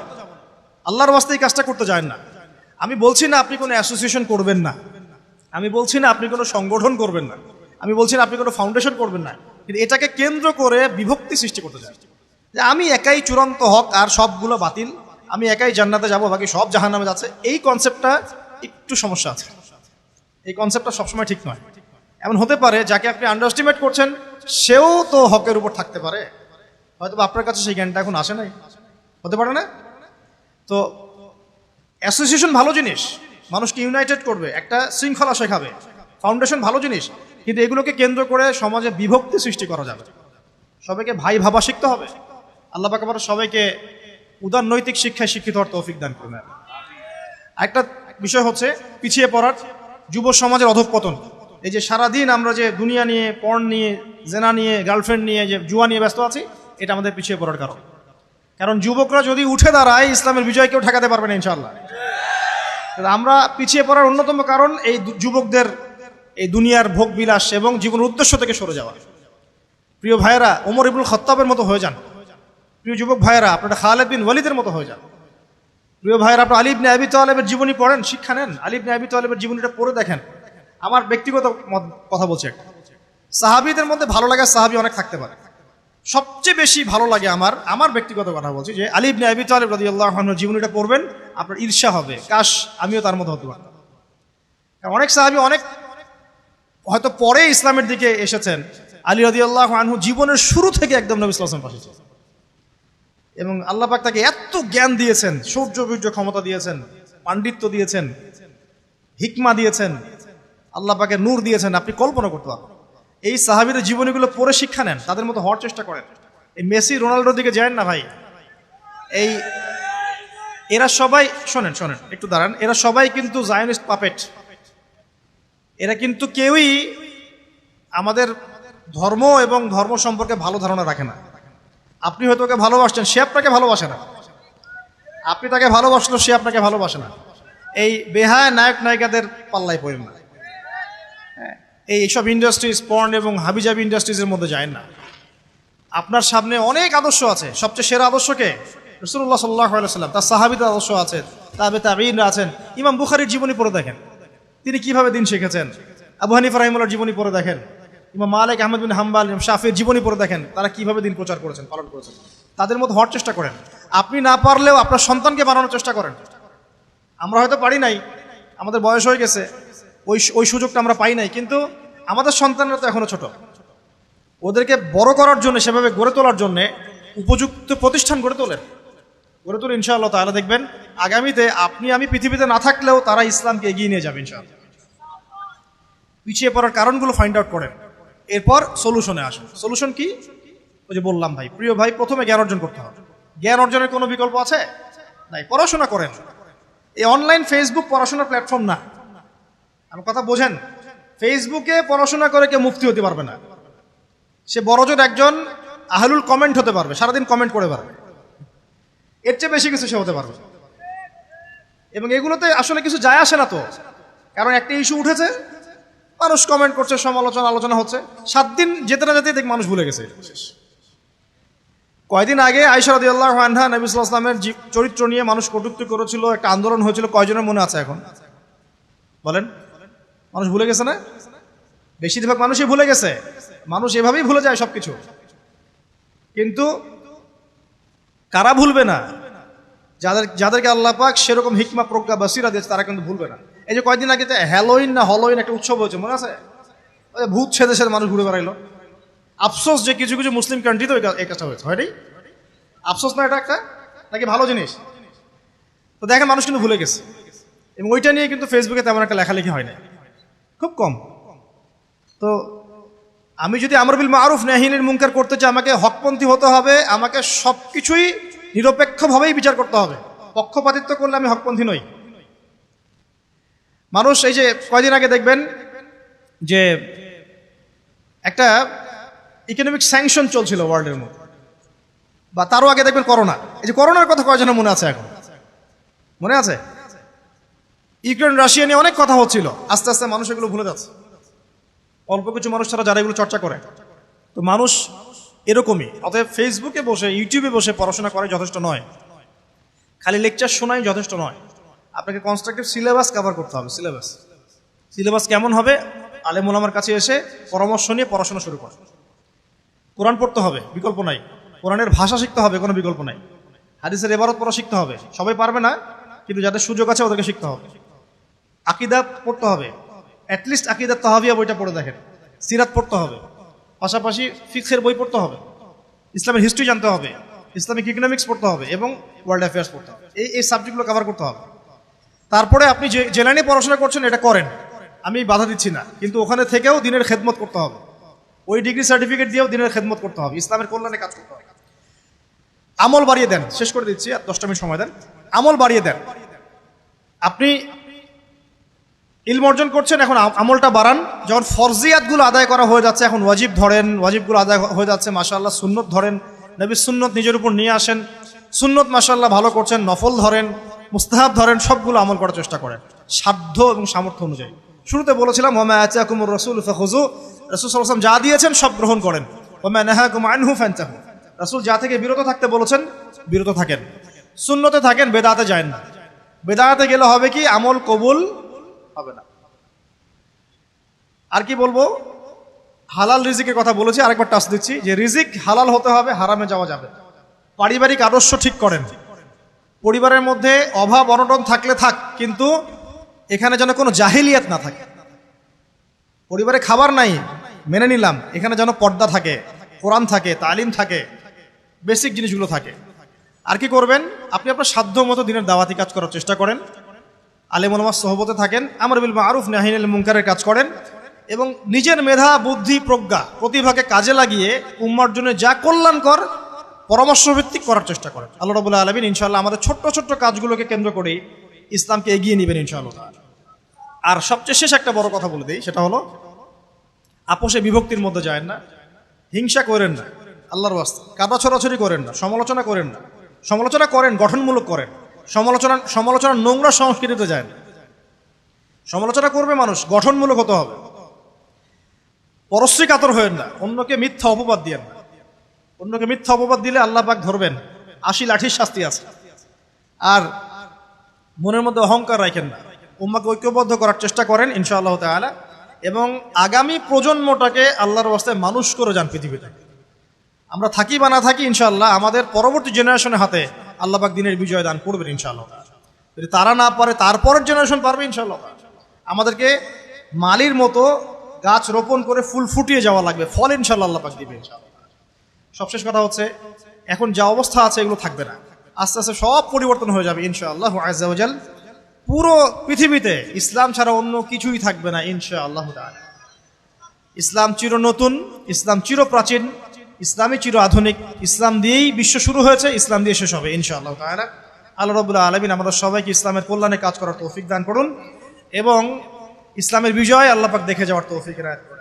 আল্লাহর ওয়াস্তে এই কাজটা করতে যায় না। আমি বলছি না আপনি কোনো অ্যাসোসিয়েশন করবেন না, আমি বলছি না আপনি কোনো সংগঠন করবেন না, আমি বলছি না আপনি কোনো ফাউন্ডেশন করবেন না, কিন্তু এটাকে কেন্দ্র করে বিভক্তি সৃষ্টি করতে চায় যে আমি একাই চূড়ান্ত হক আর সবগুলো বাতিল, আমি একাই জান্নাতে যাব, বাকি সব জাহান্নামে যাচ্ছে। এই কনসেপ্টটা একটু সমস্যা আছে, এই কনসেপ্টটা সবসময় ঠিক নয়। এমন হতে পারে যাকে আপনি আন্ডার এস্টিমেট করছেন সেও তো হকের উপর থাকতে পারে, হয়তো আপনার কাছে সেই জ্ঞানটা এখন আসে নাই, হতে পারে না? তো অ্যাসোসিয়েশন ভালো জিনিস, মানুষকে ইউনাইটেড করবে, একটা শৃঙ্খলা শেখাবে। ফাউন্ডেশন ভালো জিনিস, কিন্তু এগুলোকে কেন্দ্র করে সমাজে বিভক্তি সৃষ্টি করা যাবে। সবাইকে ভাই ভাবা শিখতে হবে। আল্লাহ পাক আবার সবাইকে উদার নৈতিক শিক্ষায় শিক্ষিত হওয়ার তৌফিক দান করবেন। একটা বিষয় হচ্ছে পিছিয়ে পড়ার যুব সমাজের অধঃপতন। এই যে সারাদিন আমরা যে দুনিয়া নিয়ে, পর্ন নিয়ে, জেনা নিয়ে, গার্লফ্রেন্ড নিয়ে, যে জুয়া নিয়ে ব্যস্ত আছি, এটা আমাদের পিছিয়ে পড়ার কারণ। কারণ যুবকরা যদি উঠে দাঁড়ায়, ইসলামের বিজয় কেউ ঠেকাতে পারবে না ইনশাআল্লাহ। আমরা পিছিয়ে পড়ার অন্যতম কারণ এই যুবকদের এই দুনিয়ার ভোগ বিলাস এবং জীবনের উদ্দেশ্য থেকে সরে যাওয়া। প্রিয় ভাইয়েরা, ওমর ইবনুল খাত্তাবের মতো হয়ে যান। প্রিয় যুবক ভাইয়েরা, আপনারা খালিদ বিন ওয়ালিদের মতো হয়ে যান। প্রিয় ভাইয়েরা, আপনারা আলী ইবনে আবি তালেবের জীবনী পড়েন, শিক্ষা নেন। আলী ইবনে আবি তালেবের জীবনীটা পড়ে দেখেন। আমার ব্যক্তিগত কথা বলছি, একটা সাহাবীদের মধ্যে ভালো লাগা সাহাবী অনেক থাকতে পারে, সবচেয়ে বেশি ভালো লাগে আমার ব্যক্তিগত কথা বলছি যে আলী ইবনে আবি তালেব রাদিয়াল্লাহু আনহুর জীবনীটা পড়বেন, আপনার ঈর্ষা হবে, কাশ আমিও তার মতো হতে পারতাম। কারণ অনেক সাহাবী অনেক হয়তো পরে ইসলামের দিকে এসেছেন, আলী রাদিয়াল্লাহু আনহু জীবনের শুরু থেকে একদম নবী সাল্লাল্লাহু আলাইহি ওয়াসাল্লামের পাশে ছিলেন। এবং আল্লাহ পাক তাকে এত জ্ঞান দিয়েছেন, শৌর্য বীর্য ক্ষমতা দিয়েছেন, পাণ্ডিত্য দিয়েছেন, হিকমা দিয়েছেন, আল্লাহ পাকের নূর দিয়েছেন, আপনি কল্পনা করতে পারবেন। এই সাহাবীদের জীবনীগুলো পড়ে শিক্ষা নেন, তাদের মতো হওয়ার চেষ্টা করেন। এই মেসি রোনাল্ডোর দিকে যায় না ভাই। এরা সবাই শোনেন একটু দাঁড়ান, এরা সবাই কিন্তু জায়নিস্ট পাপেট। এরা কিন্তু কেউই আমাদের ধর্ম এবং ধর্ম সম্পর্কে ভালো ধারণা রাখে না। আপনি হয়তো ওকে ভালোবাসছেন, সে আপনাকে ভালোবাসে না। আপনি তাকে ভালোবাসলো, সে আপনাকে ভালোবাসে না। এই বেহায়া নায়ক নায়িকাদের পাল্লায় পড়েন না। এইসব ইন্ডাস্ট্রিজ, পর্ন এবং হাবিজাবি ইন্ডাস্ট্রিজের মধ্যে যায় না। আপনার সামনে অনেক আদর্শ আছে, সবচেয়ে সেরা আদর্শকে রাসূলুল্লাহ সাল্লাল্লাহু আলাইহি ওয়াসাল্লাম, তার সাহাবীদের আদর্শ আছে, তাবেঈনরা আছেন। ইমাম বুখারীর জীবনী পড়ে দেখেন, তিনি কিভাবে দিন শিখেছেন। আবু হানিফা রাহিমাহুল্লাহর জীবনী পড়ে দেখেন, ইমাম মালিক, আহমদ বিন হাম্বল, ইমাম শাফিঈর জীবনী পড়ে দেখেন, তারা কিভাবে দিন প্রচার করেছেন, পালন করেছেন। তাদের মতো হওয়ার চেষ্টা করেন। আপনি না পারলেও আপনার সন্তানকে বানানোর চেষ্টা করেন। আমরা হয়তো পারি নাই, আমাদের বয়স হয়ে গেছে, ওই সুযোগটা আমরা পাই নাই, কিন্তু আমাদের সন্তানরা তো এখনো ছোট। ওদেরকে বড় করার জন্য, সেভাবে গড়ে তোলার জন্য উপযুক্ত প্রতিষ্ঠান গড়ে তুলে ইনশাআল্লাহ তাআলা দেখবেন আগামীতে আপনি আমি পৃথিবীতে না থাকলেও তারা ইসলামকে এগিয়ে নিয়ে যাবে ইনশাআল্লাহ। পিছিয়ে পড়ার কারণগুলো ফাইন্ড আউট করেন, এরপর সলিউশনে আসেন। সলিউশন কি? ওই যে বললাম ভাই, প্রিয় ভাই, প্রথমে জ্ঞান অর্জন করতে হবে। জ্ঞান অর্জনের কোনো বিকল্প আছে? নাই। পড়াশোনা করেন। এই অনলাইন ফেসবুক পড়াশোনার প্ল্যাটফর্ম না, আমার কথা বোঝেন। ফেসবুকে পড়াশোনা করে কেউ মুফতি হতে পারবে না। সে বড়জোর একজন আহলুল কমেন্ট হতে পারবে, সারাদিন কমেন্ট করে পারবে। এর চেয়ে বেশি কিছু সে হতে পারবে। এবং এগুলোতে আসলে কিছু যায় আসে না তো, কারণ একটা ইস্যু উঠেছে, মানুষ কমেন্ট করছে, সমালোচনা আলোচনা হচ্ছে, 7 দিন যেতে না যেতে দেখ মানুষ ভুলে গেছে। কয়দিন আগে আয়েশা রাদিয়াল্লাহু আনহা নবী সাল্লাল্লাহু আলাইহি ওয়াসাল্লামের চরিত্র নিয়ে মানুষ কটূক্তি করেছিল, একটা আন্দোলন হয়েছিল, কয়জনের মনে আছে এখন বলেন? মানুষ ভুলে গেছে না? বেশিরভাগ মানুষই ভুলে গেছে। মানুষ এভাবেই ভুলে যায় সবকিছু। কিন্তু কারা ভুলবে না? যাদেরকে আল্লাহ পাক সেরকম হিকমা প্রজ্ঞা বাসিরা দিয়েছে, তারা কিন্তু ভুলবে না। এই যে কয়দিন আগে হ্যালোইন না হলোইন একটা উৎসব হয়েছে, মনে আছে? ভূত ছেদে ছেদে মানুষ ঘুরে বেড়াইলো। আফসোস যে কিছু কিছু মুসলিম কান্ট্রিতেও এই কাজটা হয়েছে, হয়নি? আফসোস না এটা একটা, নাকি ভালো জিনিস? তো দেখেন মানুষ কিন্তু ভুলে গেছে। এবং ওইটা নিয়ে কিন্তু ফেসবুকে তেমন একটা লেখালেখি হয় না, খুব কম। তো আমি যদি আমর বিল মারুফ নাহি আনিল মুনকার করতে চাই, আমাকে হকপন্থী হতে হবে, আমাকে সবকিছুই নিরপেক্ষভাবেই বিচার করতে হবে। পক্ষপাতিত্ব করলে আমি হকপন্থী নই। মানুষ এই যে কয়দিন আগে দেখবেন যে একটা ইকোনমিক স্যাংশন চলছিল ওয়ার্ল্ডের মধ্যে, বা তারও আগে দেখবেন করোনা। এই যে করোনার কথা কয়জনের মনে আছে? এখন মনে আছে? ইউক্রেন রাশিয়া নিয়ে অনেক কথা হচ্ছিল, আস্তে আস্তে মানুষ এগুলো ভুলে যাচ্ছে। অল্প কিছু মানুষ ছাড়া যারা এগুলো চর্চা করে। তো মানুষ এরকমই। অতএব ফেসবুকে বসে, ইউটিউবে বসে পড়াশোনা করে যথেষ্ট নয়, খালি লেকচার শোনাই যথেষ্ট নয়। আপনাকে কনস্ট্রাকটিভ সিলেবাস কভার করতে হবে। সিলেবাস কেমন হবে? আলেম ওলামার কাছে এসে পরামর্শ নিয়ে পড়াশোনা শুরু করে। কোরআন পড়তে হবে, বিকল্প নাই। কোরআনের ভাষা শিখতে হবে, কোনো বিকল্প নাই। হাদিসের ইবারত পড়া শিখতে হবে, সবাই পারবে না, কিন্তু যাদের সুযোগ আছে ওদেরকে শিখতে হবে। আকীদা পড়তে হবে, অ্যাটলিস্ট আকীদা তাহাবিয়া বইটা পড়ে দেখেন। সিরাত পড়তে হবে, পাশাপাশি ফিকহের বই পড়তে হবে, ইসলামের হিস্ট্রি জানতে হবে, ইসলামিক ইকোনমিক্স পড়তে হবে এবং ওয়ার্ল্ড অ্যাফেয়ার্স পড়তে হবে। এই সাবজেক্টগুলো কভার করতে হবে। তারপরে আপনি যে লাইনে পড়াশোনা করছেন এটা করেন, আমি বাধা দিচ্ছি না, কিন্তু ওখানে থেকেও দিনের খেদমত করতে হবে। ওই ডিগ্রি সার্টিফিকেট দিয়েও দিনের খেদমত করতে হবে, ইসলামের কল্যাণে কাজ করতে হবে। আমল বাড়িয়ে দেন, শেষ করে দিচ্ছি, আর 10টা মিনিট সময় দেন। আমল বাড়িয়ে দেন। আপনি ইলম অর্জন করছেন, এখন আমলটা বাড়ান। যখন ফরজিয়াতগুলো আদায় করা হয়ে যাচ্ছে, এখন ওয়াজিব ধরেন, ওয়াজিবগুলো আদায় হয়ে যাচ্ছে, মাশাআল্লাহ। সুন্নত ধরেন, নবীর সুন্নত নিজের উপর নিয়ে আসেন, সুন্নত মাশাআল্লাহ ভালো করছেন। নফল ধরেন, মুস্তাহাব ধরেন, সবগুলো আমল করার চেষ্টা করেন সাধ্য এবং সামর্থ্য অনুযায়ী। শুরুতে বলেছিলাম ওমা আতাকুমুর রাসূল ফাখুযু, রাসূল সাল্লাল্লাহু আলাইহি ওয়াসাল্লাম যা দিয়েছেন সব গ্রহণ করেন। ওমা নাহাকুম আনহু ফান্তাহু, রাসূল যা থেকে বিরত থাকতে বলেছেন বিরত থাকেন। সুন্নতে থাকেন, বেদাতে যায় না। বেদাতে গেলে হবে কি? আমল কবুল হবে না। আর কি বলবো? হালাল রিজিকের কথা বলেছি, আরেকবার টাচ দিচ্ছি যে রিজিক হালাল হতে হবে, হারামে যাওয়া যাবে। পারিবারিক আদর্শ ঠিক করেন। পরিবারের মধ্যে অভাব অনটন থাকলে থাক, কিন্তু এখানে যেন কোনো জাহিলিয়াত না থাকে। পরিবারে খাবার নাই, মেনে নিলাম, এখানে যেন পর্দা থাকে, কোরআন থাকে, তালিম থাকে, বেসিক জিনিসগুলো থাকে। আর কি করবেন? আপনি আপনার সাধ্য মতো দিনের দাওয়াতি কাজ করার চেষ্টা করেন, আলেম ওলামার সোহবতে থাকেন, আমর বিল মারুফ নাহি আনিল মুনকারের কাজ করেন, এবং নিজের মেধা, বুদ্ধি, প্রজ্ঞা, প্রতিভাকে কাজে লাগিয়ে উম্মার জন্য যা কল্যাণকর পরামর্শভিত্তিক করার চেষ্টা করেন। আল্লাহ রাব্বুল আলামিন ইনশাআল্লাহ আমাদের ছোট্ট ছোট্ট কাজগুলোকে কেন্দ্র করে ইসলামকে এগিয়ে নেবেন ইনশাআল্লাহ। আর সবচেয়ে শেষ একটা বড় কথা বলে দিই, সেটা হলো আপোষে বিভক্তির মধ্যে যায় না, হিংসা করেন না, আল্লাহর ওয়াস্তে কাদা ছড়াছড়ি করেন না, সমালোচনা করেন না। সমালোচনা করেন, গঠনমূলক করেন। সমালোচনা নোংরা সংস্কৃতিতে যায় না। সমালোচনা করবে মানুষ, গঠনমূলক হতে হবে। পরশ্রী কাতর হয়েন না, অন্যকে মিথ্যা অপবাদ দিয়েন না। অন্যকে মিথ্যা অপবাদ দিলে আল্লাহ পাক ধরবেন, 80 লাঠির শাস্তি আছে। আর মনের মধ্যে অহংকার রাখেন না, উম্মাকে ঐক্যবদ্ধ করার চেষ্টা করেন ইনশাআল্লাহ তাআলা। এবং আগামী প্রজন্মটাকে আল্লাহর ওয়াস্তায় মানুষ করে যান পৃথিবীতে। আমরা থাকি বা না থাকি, ইনশাআল্লাহ আমাদের পরবর্তী জেনারেশনের হাতে আল্লাহ পাক দিনের বিজয় দান করবেন ইনশাআল্লাহ। যদি তারা না পারে, তারপরের জেনারেশন পারবে ইনশাআল্লাহ। আমাদেরকে মালির মতো গাছ রোপণ করে ফুল ফুটিয়ে যাওয়া লাগবে, ফল ইনশাআল্লাহ আল্লাহ পাক দিবে ইনশাআল্লাহ। সবশেষ কথা হচ্ছে, এখন যা অবস্থা আছে এগুলো থাকবে না, আস্তে আস্তে সব পরিবর্তন হয়ে যাবে ইনশাআল্লাহ আযজা ওয়া জাল। পুরো পৃথিবীতে ইসলাম ছাড়া অন্য কিছুই থাকবে না ইনশাআল্লাহ তাআলা। ইসলাম চির নতুন, ইসলাম চির প্রাচীন, ইসলামই চির আধুনিক। ইসলাম দিয়েই বিশ্ব শুরু হয়েছে, ইসলাম দিয়ে শেষ হবে ইনশাআল্লাহ তাআলা। আল্লাহ রাব্বুল আলামিন আমাদের সবাইকে ইসলামের কল্যাণে কাজ করার তৌফিক দান করুন এবং ইসলামের বিজয় আল্লাহ পাক দেখে যাওয়ার তৌফিক এনায়েত করুন।